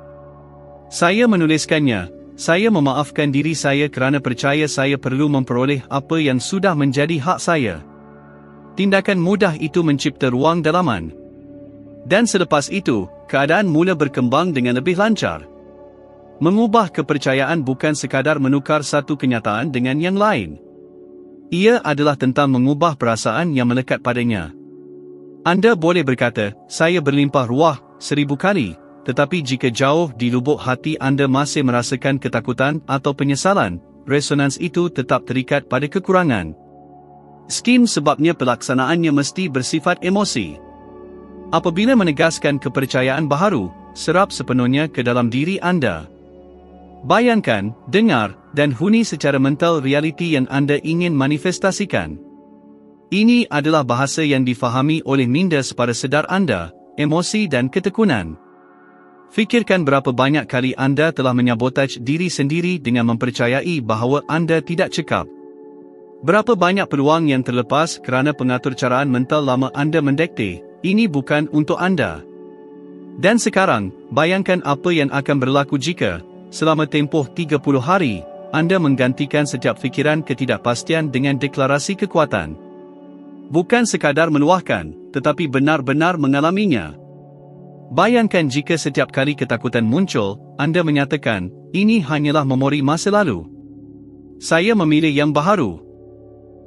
Speaker 1: Saya menuliskannya, saya memaafkan diri saya kerana percaya saya perlu memperoleh apa yang sudah menjadi hak saya. Tindakan mudah itu mencipta ruang dalaman. Dan selepas itu, keadaan mula berkembang dengan lebih lancar. Mengubah kepercayaan bukan sekadar menukar satu kenyataan dengan yang lain. Ia adalah tentang mengubah perasaan yang melekat padanya. Anda boleh berkata, saya berlimpah ruah, 1000 kali, tetapi jika jauh di lubuk hati anda masih merasakan ketakutan atau penyesalan, resonans itu tetap terikat pada kekurangan. Skim sebabnya pelaksanaannya mesti bersifat emosi. Apabila menegaskan kepercayaan baharu, serap sepenuhnya ke dalam diri anda. Bayangkan, dengar, dan huni secara mental realiti yang anda ingin manifestasikan. Ini adalah bahasa yang difahami oleh minda sepada sedar anda, emosi dan ketekunan. Fikirkan berapa banyak kali anda telah menyabotaj diri sendiri dengan mempercayai bahawa anda tidak cekap. Berapa banyak peluang yang terlepas kerana pengaturcaraan mental lama anda mendekte, ini bukan untuk anda. Dan sekarang, bayangkan apa yang akan berlaku jika, selama tempoh 30 hari, anda menggantikan setiap fikiran ketidakpastian dengan deklarasi kekuatan. Bukan sekadar meluahkan, tetapi benar-benar mengalaminya. Bayangkan jika setiap kali ketakutan muncul, anda menyatakan, ini hanyalah memori masa lalu. Saya memilih yang baharu.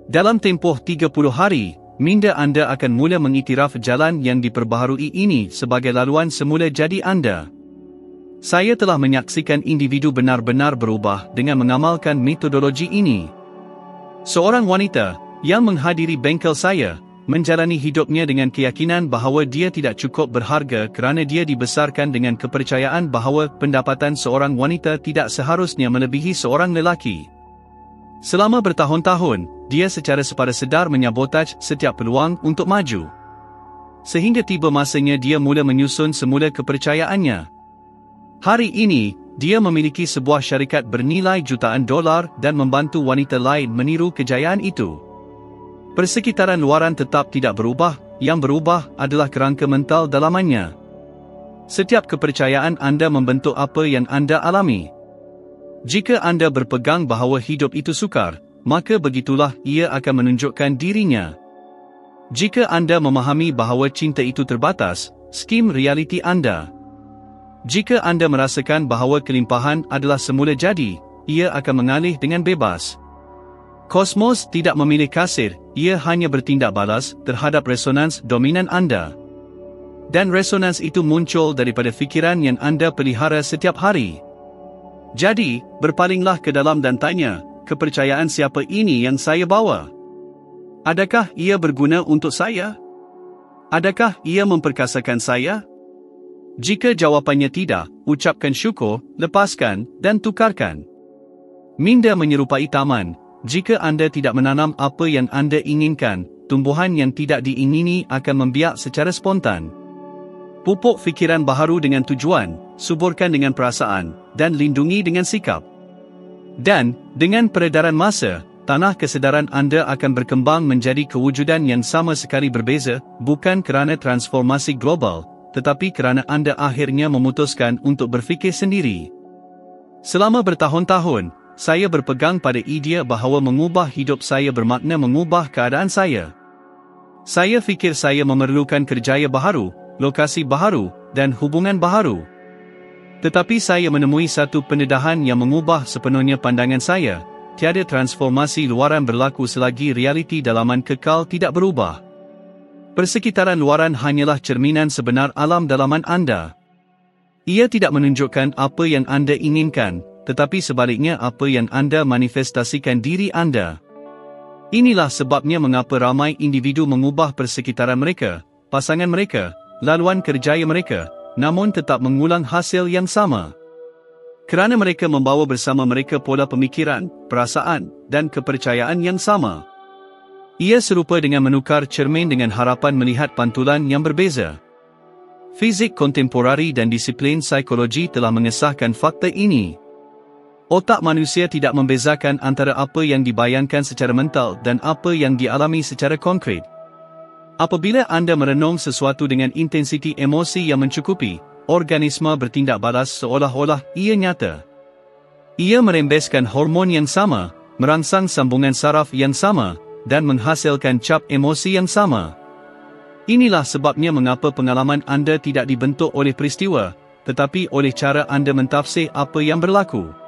Speaker 1: Dalam tempoh 30 hari, minda anda akan mula mengiktiraf jalan yang diperbaharui ini sebagai laluan semula jadi anda. Saya telah menyaksikan individu benar-benar berubah dengan mengamalkan metodologi ini. Seorang wanita yang menghadiri bengkel saya, menjalani hidupnya dengan keyakinan bahawa dia tidak cukup berharga kerana dia dibesarkan dengan kepercayaan bahawa pendapatan seorang wanita tidak seharusnya melebihi seorang lelaki. Selama bertahun-tahun, dia secara sepada sedar menyabotaj setiap peluang untuk maju. Sehingga tiba masanya dia mula menyusun semula kepercayaannya. Hari ini, dia memiliki sebuah syarikat bernilai jutaan dolar dan membantu wanita lain meniru kejayaan itu. Persekitaran luaran tetap tidak berubah, yang berubah adalah kerangka mental dalamannya. Setiap kepercayaan anda membentuk apa yang anda alami. Jika anda berpegang bahawa hidup itu sukar, maka begitulah ia akan menunjukkan dirinya. Jika anda memahami bahawa cinta itu terbatas, skim realiti anda. Jika anda merasakan bahawa kelimpahan adalah semula jadi, ia akan mengalih dengan bebas. Kosmos tidak memilih kasir, ia hanya bertindak balas terhadap resonans dominan anda. Dan resonans itu muncul daripada fikiran yang anda pelihara setiap hari. Jadi, berpalinglah ke dalam dan tanya, kepercayaan siapa ini yang saya bawa? Adakah ia berguna untuk saya? Adakah ia memperkasakan saya? Jika jawapannya tidak, ucapkan syukur, lepaskan, dan tukarkan. Minda menyerupai taman. Jika anda tidak menanam apa yang anda inginkan, tumbuhan yang tidak diingini akan membiak secara spontan. Pupuk fikiran baharu dengan tujuan, suburkan dengan perasaan, dan lindungi dengan sikap. Dan, dengan peredaran masa, tanah kesedaran anda akan berkembang menjadi kewujudan yang sama sekali berbeza, bukan kerana transformasi global, tetapi kerana anda akhirnya memutuskan untuk berfikir sendiri. Selama bertahun-tahun, saya berpegang pada idea bahawa mengubah hidup saya bermakna mengubah keadaan saya. Saya fikir saya memerlukan kerjaya baharu, lokasi baharu, dan hubungan baharu. Tetapi saya menemui satu pendedahan yang mengubah sepenuhnya pandangan saya. Tiada transformasi luaran berlaku selagi realiti dalaman kekal tidak berubah. Persekitaran luaran hanyalah cerminan sebenar alam dalaman anda. Ia tidak menunjukkan apa yang anda inginkan, tetapi sebaliknya apa yang anda manifestasikan diri anda. Inilah sebabnya mengapa ramai individu mengubah persekitaran mereka, pasangan mereka, laluan kerjaya mereka, namun tetap mengulang hasil yang sama. Kerana mereka membawa bersama mereka pola pemikiran, perasaan, dan kepercayaan yang sama. Ia serupa dengan menukar cermin dengan harapan melihat pantulan yang berbeza. Fizik kontemporari dan disiplin psikologi telah mengesahkan fakta ini. Otak manusia tidak membezakan antara apa yang dibayangkan secara mental dan apa yang dialami secara konkret. Apabila anda merenung sesuatu dengan intensiti emosi yang mencukupi, organisme bertindak balas seolah-olah ia nyata. Ia merembeskan hormon yang sama, merangsang sambungan saraf yang sama, dan menghasilkan cap emosi yang sama. Inilah sebabnya mengapa pengalaman anda tidak dibentuk oleh peristiwa, tetapi oleh cara anda mentafsir apa yang berlaku.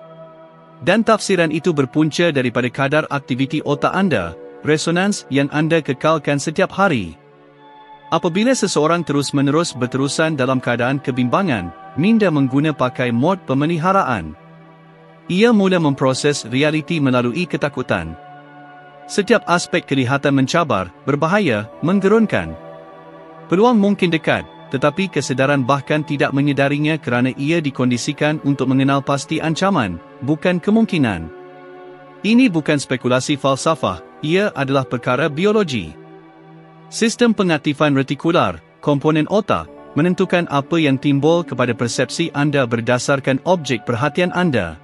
Speaker 1: Dan tafsiran itu berpunca daripada kadar aktiviti otak anda, resonans yang anda kekalkan setiap hari. Apabila seseorang terus-menerus berterusan dalam keadaan kebimbangan, minda mengguna pakai mod pemeliharaan. Ia mula memproses realiti melalui ketakutan. Setiap aspek kelihatan mencabar, berbahaya, menggerunkan. Peluang mungkin dekat, tetapi kesedaran bahkan tidak menyedarinya kerana ia dikondisikan untuk mengenal pasti ancaman, bukan kemungkinan. Ini bukan spekulasi falsafah, ia adalah perkara biologi. Sistem pengaktifan retikular, komponen otak, menentukan apa yang timbul kepada persepsi anda berdasarkan objek perhatian anda.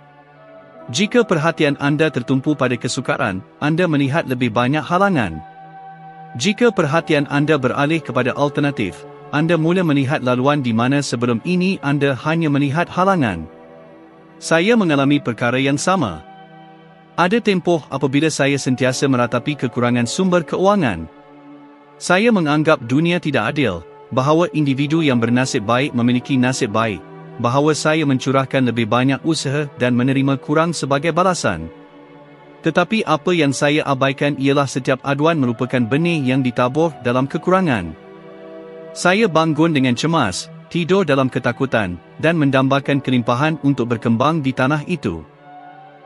Speaker 1: Jika perhatian anda tertumpu pada kesukaran, anda melihat lebih banyak halangan. Jika perhatian anda beralih kepada alternatif, anda mula melihat laluan di mana sebelum ini anda hanya melihat halangan. Saya mengalami perkara yang sama. Ada tempoh apabila saya sentiasa meratapi kekurangan sumber keuangan. Saya menganggap dunia tidak adil, bahawa individu yang bernasib baik memiliki nasib baik, bahawa saya mencurahkan lebih banyak usaha dan menerima kurang sebagai balasan. Tetapi apa yang saya abaikan ialah setiap aduan merupakan benih yang ditabur dalam kekurangan. Saya bangun dengan cemas, tidur dalam ketakutan, dan mendambakan kelimpahan untuk berkembang di tanah itu.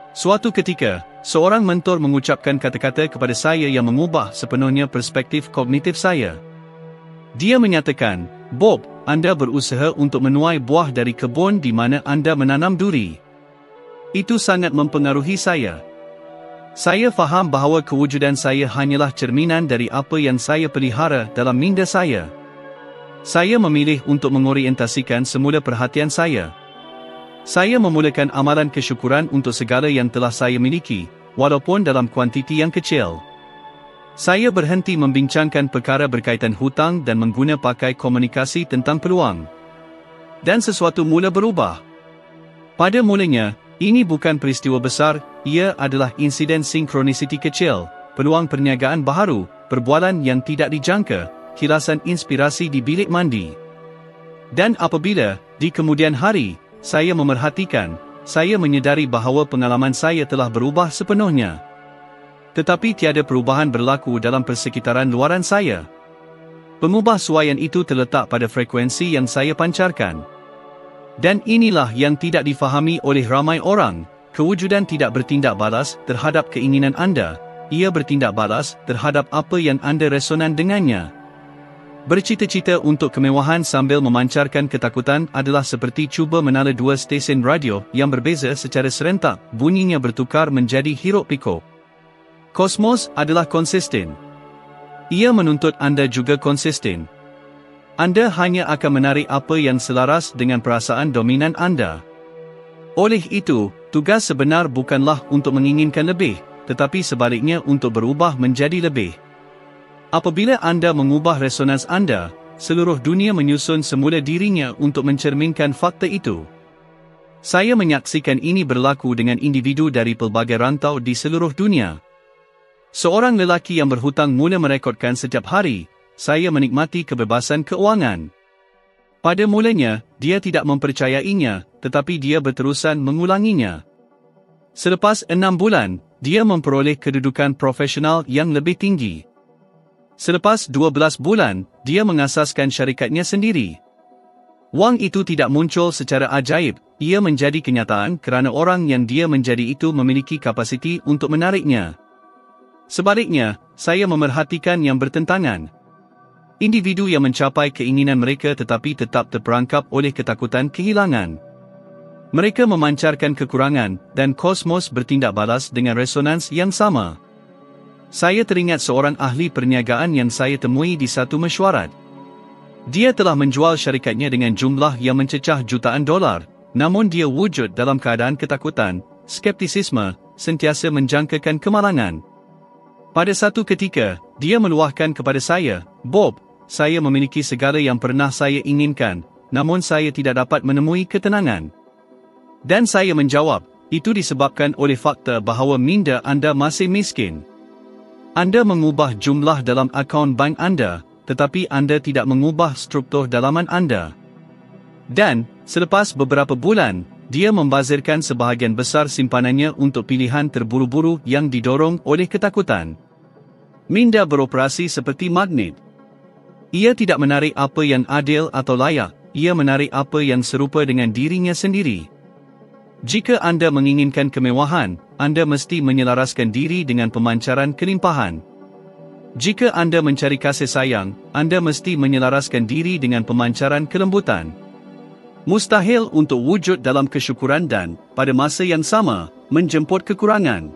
Speaker 1: Suatu ketika, seorang mentor mengucapkan kata-kata kepada saya yang mengubah sepenuhnya perspektif kognitif saya. Dia menyatakan, "Bob, anda berusaha untuk menuai buah dari kebun di mana anda menanam duri." Itu sangat mempengaruhi saya. Saya faham bahawa kewujudan saya hanyalah cerminan dari apa yang saya pelihara dalam minda saya. Saya memilih untuk mengorientasikan semula perhatian saya. Saya memulakan amalan kesyukuran untuk segala yang telah saya miliki, walaupun dalam kuantiti yang kecil. Saya berhenti membincangkan perkara berkaitan hutang dan mengguna pakai komunikasi tentang peluang. Dan sesuatu mula berubah. Pada mulanya, ini bukan peristiwa besar, ia adalah insiden sinkronisiti kecil, peluang perniagaan baharu, perbualan yang tidak dijangka, kilasan inspirasi di bilik mandi. Dan apabila, di kemudian hari, saya memerhatikan, saya menyedari bahawa pengalaman saya telah berubah sepenuhnya. Tetapi tiada perubahan berlaku dalam persekitaran luaran saya. Pengubah suaian itu terletak pada frekuensi yang saya pancarkan. Dan inilah yang tidak difahami oleh ramai orang, kewujudan tidak bertindak balas terhadap keinginan anda, ia bertindak balas terhadap apa yang anda resonan dengannya. Bercita-cita untuk kemewahan sambil memancarkan ketakutan adalah seperti cuba menala dua stesen radio yang berbeza secara serentak, bunyinya bertukar menjadi hiruk-pikuk. Kosmos adalah konsisten. Ia menuntut anda juga konsisten. Anda hanya akan menarik apa yang selaras dengan perasaan dominan anda. Oleh itu, tugas sebenar bukanlah untuk menginginkan lebih, tetapi sebaliknya untuk berubah menjadi lebih. Apabila anda mengubah resonans anda, seluruh dunia menyusun semula dirinya untuk mencerminkan fakta itu. Saya menyaksikan ini berlaku dengan individu dari pelbagai rantau di seluruh dunia. Seorang lelaki yang berhutang mula merekodkan setiap hari, "Saya menikmati kebebasan keuangan." Pada mulanya, dia tidak mempercayainya, tetapi dia berterusan mengulanginya. Selepas 6 bulan, dia memperoleh kedudukan profesional yang lebih tinggi. Selepas 12 bulan, dia mengasaskan syarikatnya sendiri. Wang itu tidak muncul secara ajaib, ia menjadi kenyataan kerana orang yang dia menjadi itu memiliki kapasiti untuk menariknya. Sebaliknya, saya memerhatikan yang bertentangan. Individu yang mencapai keinginan mereka tetapi tetap terperangkap oleh ketakutan kehilangan. Mereka memancarkan kekurangan, dan kosmos bertindak balas dengan resonans yang sama. Saya teringat seorang ahli perniagaan yang saya temui di satu mesyuarat. Dia telah menjual syarikatnya dengan jumlah yang mencecah jutaan dolar, namun dia wujud dalam keadaan ketakutan, skeptisisme, sentiasa menjangkakan kemalangan. Pada satu ketika, dia meluahkan kepada saya, "Bob, saya memiliki segala yang pernah saya inginkan, namun saya tidak dapat menemui ketenangan." Dan saya menjawab, "Itu disebabkan oleh fakta bahawa minda anda masih miskin. Anda mengubah jumlah dalam akaun bank anda, tetapi anda tidak mengubah struktur dalaman anda." Dan, selepas beberapa bulan, dia membazirkan sebahagian besar simpanannya untuk pilihan terburu-buru yang didorong oleh ketakutan. Minda beroperasi seperti magnet. Ia tidak menarik apa yang adil atau layak, ia menarik apa yang serupa dengan dirinya sendiri. Jika anda menginginkan kemewahan, anda mesti menyelaraskan diri dengan pemancaran kelimpahan. Jika anda mencari kasih sayang, anda mesti menyelaraskan diri dengan pemancaran kelembutan. Mustahil untuk wujud dalam kesyukuran dan, pada masa yang sama, menjemput kekurangan.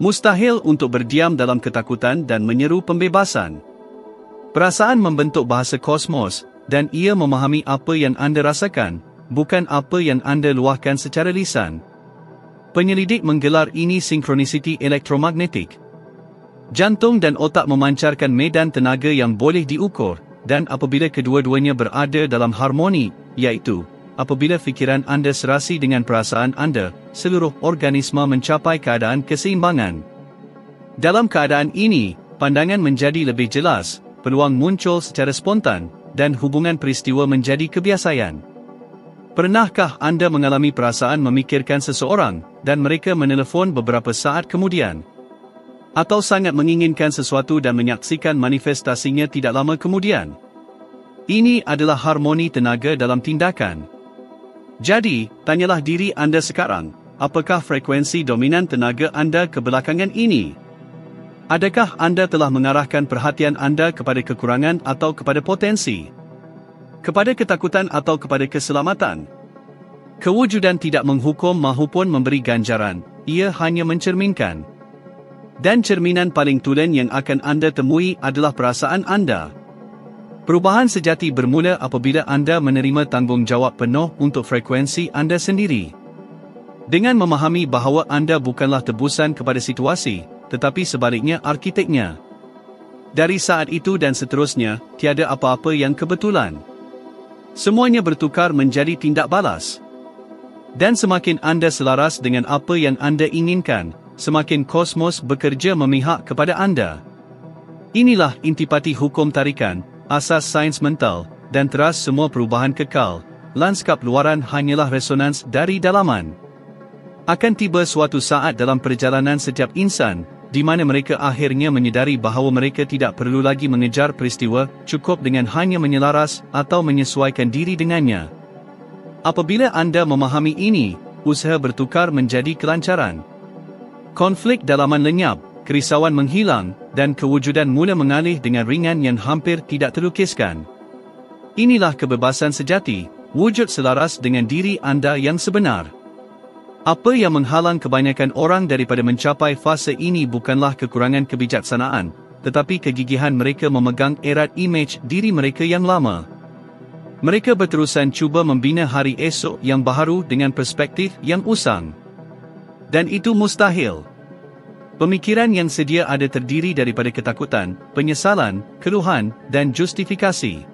Speaker 1: Mustahil untuk berdiam dalam ketakutan dan menyeru pembebasan. Perasaan membentuk bahasa kosmos, dan ia memahami apa yang anda rasakan, bukan apa yang anda luahkan secara lisan. Penyelidik menggelar ini sinkronisiti elektromagnetik. Jantung dan otak memancarkan medan tenaga yang boleh diukur, dan apabila kedua-duanya berada dalam harmoni, iaitu, apabila fikiran anda serasi dengan perasaan anda, seluruh organisme mencapai keadaan keseimbangan. Dalam keadaan ini, pandangan menjadi lebih jelas, peluang muncul secara spontan, dan hubungan peristiwa menjadi kebiasaan. Pernahkah anda mengalami perasaan memikirkan seseorang, dan mereka menelefon beberapa saat kemudian? Atau sangat menginginkan sesuatu dan menyaksikan manifestasinya tidak lama kemudian? Ini adalah harmoni tenaga dalam tindakan. Jadi, tanyalah diri anda sekarang, apakah frekuensi dominan tenaga anda kebelakangan ini? Adakah anda telah mengarahkan perhatian anda kepada kekurangan atau kepada potensi? Kepada ketakutan atau kepada keselamatan? Kewujudan tidak menghukum mahupun memberi ganjaran, ia hanya mencerminkan. Dan cerminan paling tulen yang akan anda temui adalah perasaan anda. Perubahan sejati bermula apabila anda menerima tanggungjawab penuh untuk frekuensi anda sendiri. Dengan memahami bahawa anda bukanlah tebusan kepada situasi, tetapi sebaliknya arkiteknya. Dari saat itu dan seterusnya, tiada apa-apa yang kebetulan. Semuanya bertukar menjadi tindak balas. Dan semakin anda selaras dengan apa yang anda inginkan, semakin kosmos bekerja memihak kepada anda. Inilah intipati hukum tarikan, asas sains mental, dan teras semua perubahan kekal. Lanskap luaran hanyalah resonans dari dalaman. Akan tiba suatu saat dalam perjalanan setiap insan, di mana mereka akhirnya menyedari bahawa mereka tidak perlu lagi mengejar peristiwa, cukup dengan hanya menyelaras atau menyesuaikan diri dengannya. Apabila anda memahami ini, usaha bertukar menjadi kelancaran. Konflik dalaman lenyap, kerisauan menghilang, dan kewujudan mula mengalih dengan ringan yang hampir tidak terlukiskan. Inilah kebebasan sejati, wujud selaras dengan diri anda yang sebenar. Apa yang menghalang kebanyakan orang daripada mencapai fase ini bukanlah kekurangan kebijaksanaan, tetapi kegigihan mereka memegang erat imej diri mereka yang lama. Mereka berterusan cuba membina hari esok yang baharu dengan perspektif yang usang. Dan itu mustahil. Pemikiran yang sedia ada terdiri daripada ketakutan, penyesalan, keluhan, dan justifikasi.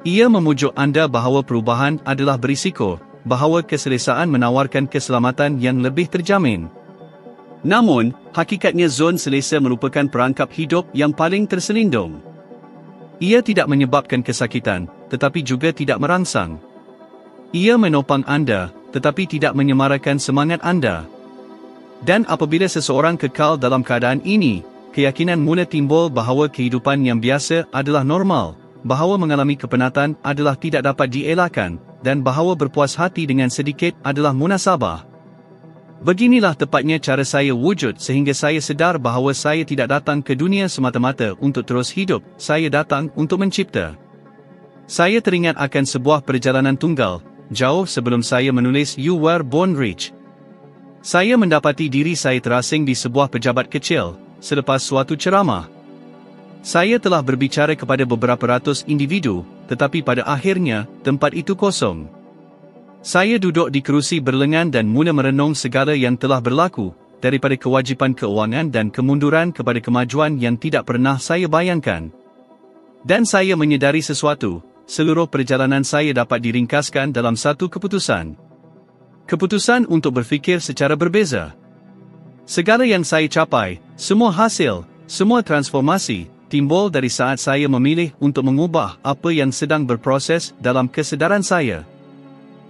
Speaker 1: Ia memujuk anda bahawa perubahan adalah berisiko, bahawa keselesaan menawarkan keselamatan yang lebih terjamin. Namun, hakikatnya zon selesa merupakan perangkap hidup yang paling terselindung. Ia tidak menyebabkan kesakitan, tetapi juga tidak merangsang. Ia menopang anda, tetapi tidak menyemarakan semangat anda. Dan apabila seseorang kekal dalam keadaan ini, keyakinan mula timbul bahawa kehidupan yang biasa adalah normal, bahawa mengalami kepenatan adalah tidak dapat dielakkan, dan bahawa berpuas hati dengan sedikit adalah munasabah. Beginilah tepatnya cara saya wujud sehingga saya sedar bahawa saya tidak datang ke dunia semata-mata untuk terus hidup, saya datang untuk mencipta. Saya teringat akan sebuah perjalanan tunggal, jauh sebelum saya menulis You Were Born Rich. Saya mendapati diri saya terasing di sebuah pejabat kecil, selepas suatu ceramah. Saya telah berbicara kepada beberapa ratus individu, tetapi pada akhirnya, tempat itu kosong. Saya duduk di kerusi berlengan dan mula merenung segala yang telah berlaku, daripada kewajipan keuangan dan kemunduran kepada kemajuan yang tidak pernah saya bayangkan. Dan saya menyedari sesuatu, seluruh perjalanan saya dapat diringkaskan dalam satu keputusan. Keputusan untuk berfikir secara berbeza. Segala yang saya capai, semua hasil, semua transformasi, timbul dari saat saya memilih untuk mengubah apa yang sedang berproses dalam kesedaran saya.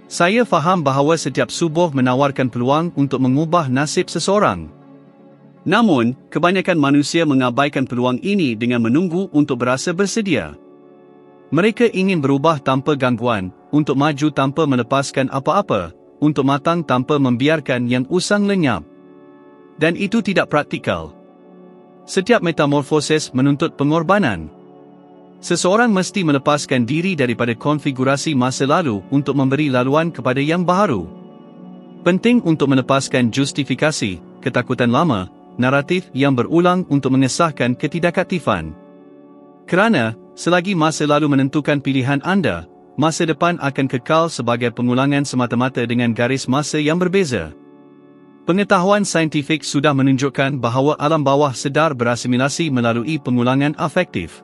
Speaker 1: Saya faham bahawa setiap subuh menawarkan peluang untuk mengubah nasib seseorang. Namun, kebanyakan manusia mengabaikan peluang ini dengan menunggu untuk berasa bersedia. Mereka ingin berubah tanpa gangguan, untuk maju tanpa melepaskan apa-apa, untuk matang tanpa membiarkan yang usang lenyap. Dan itu tidak praktikal. Setiap metamorfosis menuntut pengorbanan. Seseorang mesti melepaskan diri daripada konfigurasi masa lalu untuk memberi laluan kepada yang baharu. Penting untuk melepaskan justifikasi, ketakutan lama, naratif yang berulang untuk mengesahkan ketidakaktifan. Kerana, selagi masa lalu menentukan pilihan anda, masa depan akan kekal sebagai pengulangan semata-mata dengan garis masa yang berbeza. Pengetahuan saintifik sudah menunjukkan bahawa alam bawah sedar berasimilasi melalui pengulangan afektif.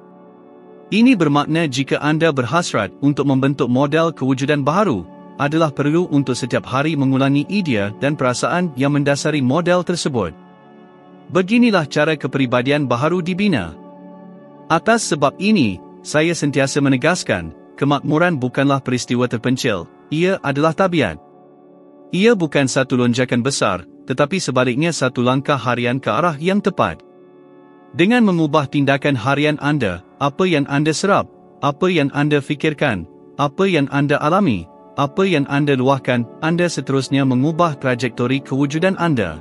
Speaker 1: Ini bermakna jika anda berhasrat untuk membentuk model kewujudan baharu, adalah perlu untuk setiap hari mengulangi idea dan perasaan yang mendasari model tersebut. Beginilah cara kepribadian baharu dibina. Atas sebab ini, saya sentiasa menegaskan, kemakmuran bukanlah peristiwa terpencil, ia adalah tabiat. Ia bukan satu lonjakan besar, tetapi sebaliknya satu langkah harian ke arah yang tepat. Dengan mengubah tindakan harian anda, apa yang anda serap, apa yang anda fikirkan, apa yang anda alami, apa yang anda luahkan, anda seterusnya mengubah trajektori kewujudan anda.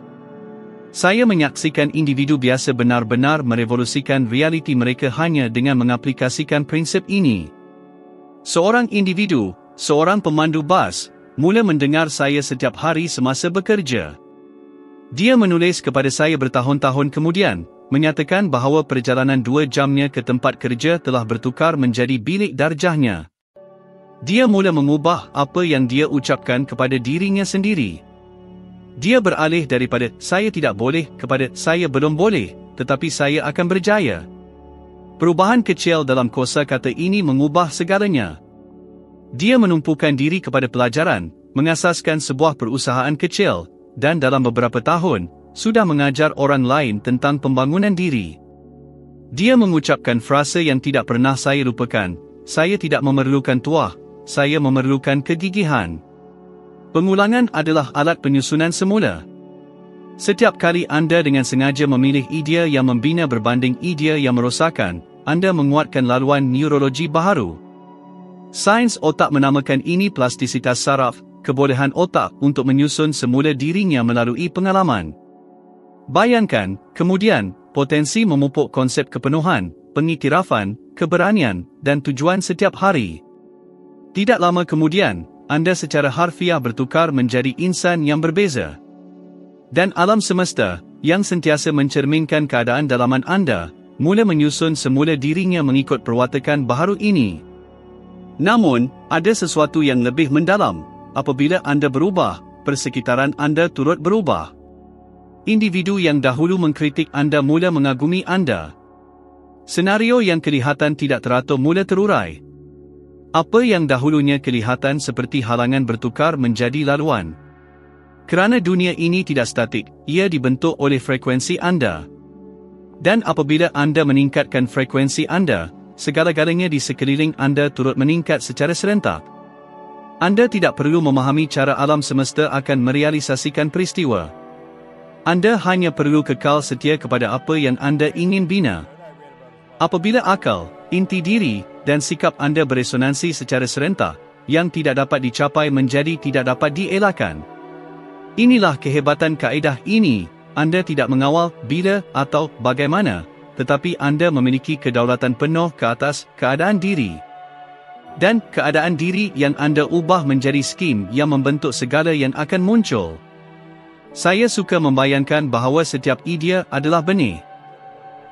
Speaker 1: Saya menyaksikan individu biasa benar-benar merevolusikan realiti mereka hanya dengan mengaplikasikan prinsip ini. Seorang individu, seorang pemandu bas, mula mendengar saya setiap hari semasa bekerja. Dia menulis kepada saya bertahun-tahun kemudian, menyatakan bahawa perjalanan 2 jamnya ke tempat kerja telah bertukar menjadi bilik darjahnya. Dia mula mengubah apa yang dia ucapkan kepada dirinya sendiri. Dia beralih daripada "saya tidak boleh" kepada "saya belum boleh, tetapi saya akan berjaya". Perubahan kecil dalam kosakata ini mengubah segalanya. Dia menumpukan diri kepada pelajaran, mengasaskan sebuah perusahaan kecil, dan dalam beberapa tahun, sudah mengajar orang lain tentang pembangunan diri. Dia mengucapkan frasa yang tidak pernah saya lupakan, "Saya tidak memerlukan tuah, saya memerlukan kegigihan". Pengulangan adalah alat penyusunan semula. Setiap kali anda dengan sengaja memilih idea yang membina berbanding idea yang merosakkan, anda menguatkan laluan neurologi baharu. Sains otak menamakan ini plastisitas saraf, kebolehan otak untuk menyusun semula dirinya melalui pengalaman. Bayangkan, kemudian, potensi memupuk konsep kepenuhan, pengiktirafan, keberanian, dan tujuan setiap hari. Tidak lama kemudian, anda secara harfiah bertukar menjadi insan yang berbeza. Dan alam semesta, yang sentiasa mencerminkan keadaan dalaman anda, mula menyusun semula dirinya mengikut perwatakan baharu ini. Namun, ada sesuatu yang lebih mendalam. Apabila anda berubah, persekitaran anda turut berubah. Individu yang dahulu mengkritik anda mula mengagumi anda. Senario yang kelihatan tidak teratur mula terurai. Apa yang dahulunya kelihatan seperti halangan bertukar menjadi laluan. Kerana dunia ini tidak statik, ia dibentuk oleh frekuensi anda. Dan apabila anda meningkatkan frekuensi anda, segala-galanya di sekeliling anda turut meningkat secara serentak. Anda tidak perlu memahami cara alam semesta akan merealisasikan peristiwa. Anda hanya perlu kekal setia kepada apa yang anda ingin bina. Apabila akal, inti diri, dan sikap anda beresonansi secara serentak, yang tidak dapat dicapai menjadi tidak dapat dielakkan. Inilah kehebatan kaedah ini, anda tidak mengawal bila atau bagaimana, tetapi anda memiliki kedaulatan penuh ke atas keadaan diri. Dan keadaan diri yang anda ubah menjadi skim yang membentuk segala yang akan muncul. Saya suka membayangkan bahawa setiap idea adalah benih.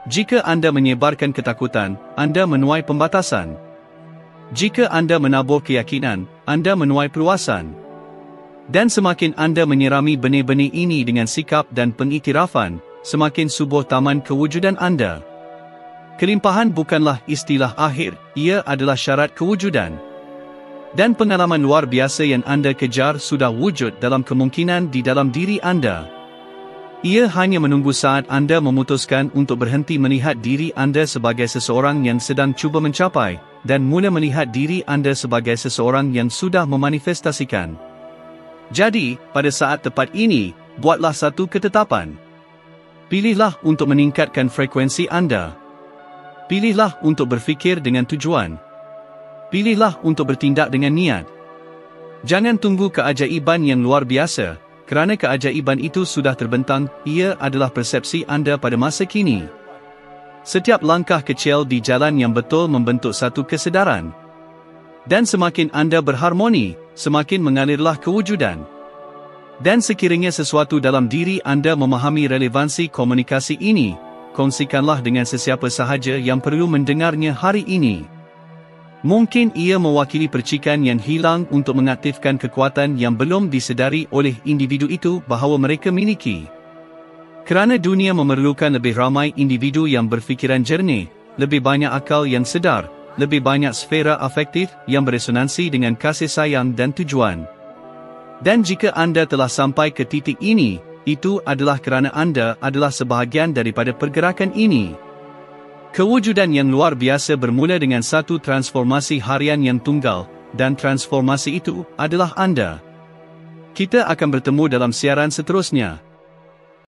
Speaker 1: Jika anda menyebarkan ketakutan, anda menuai pembatasan. Jika anda menabur keyakinan, anda menuai perluasan. Dan semakin anda menyirami benih-benih ini dengan sikap dan pengiktirafan, semakin subuh taman kewujudan anda. Kelimpahan bukanlah istilah akhir, ia adalah syarat kewujudan. Dan pengalaman luar biasa yang anda kejar sudah wujud dalam kemungkinan di dalam diri anda. Ia hanya menunggu saat anda memutuskan untuk berhenti melihat diri anda sebagai seseorang yang sedang cuba mencapai, dan mula melihat diri anda sebagai seseorang yang sudah memanifestasikan. Jadi, pada saat tepat ini, buatlah satu ketetapan. Pilihlah untuk meningkatkan frekuensi anda. Pilihlah untuk berfikir dengan tujuan. Pilihlah untuk bertindak dengan niat. Jangan tunggu keajaiban yang luar biasa, kerana keajaiban itu sudah terbentang, ia adalah persepsi anda pada masa kini. Setiap langkah kecil di jalan yang betul membentuk satu kesedaran. Dan semakin anda berharmoni, semakin mengalirlah kewujudan. Dan sekiranya sesuatu dalam diri anda memahami relevansi komunikasi ini, kongsikanlah dengan sesiapa sahaja yang perlu mendengarnya hari ini. Mungkin ia mewakili percikan yang hilang untuk mengaktifkan kekuatan yang belum disedari oleh individu itu bahawa mereka miliki. Kerana dunia memerlukan lebih ramai individu yang berfikiran jernih, lebih banyak akal yang sedar, lebih banyak sfera afektif yang beresonansi dengan kasih sayang dan tujuan. Dan jika anda telah sampai ke titik ini, itu adalah kerana anda adalah sebahagian daripada pergerakan ini. Kewujudan yang luar biasa bermula dengan satu transformasi harian yang tunggal, dan transformasi itu adalah anda. Kita akan bertemu dalam siaran seterusnya.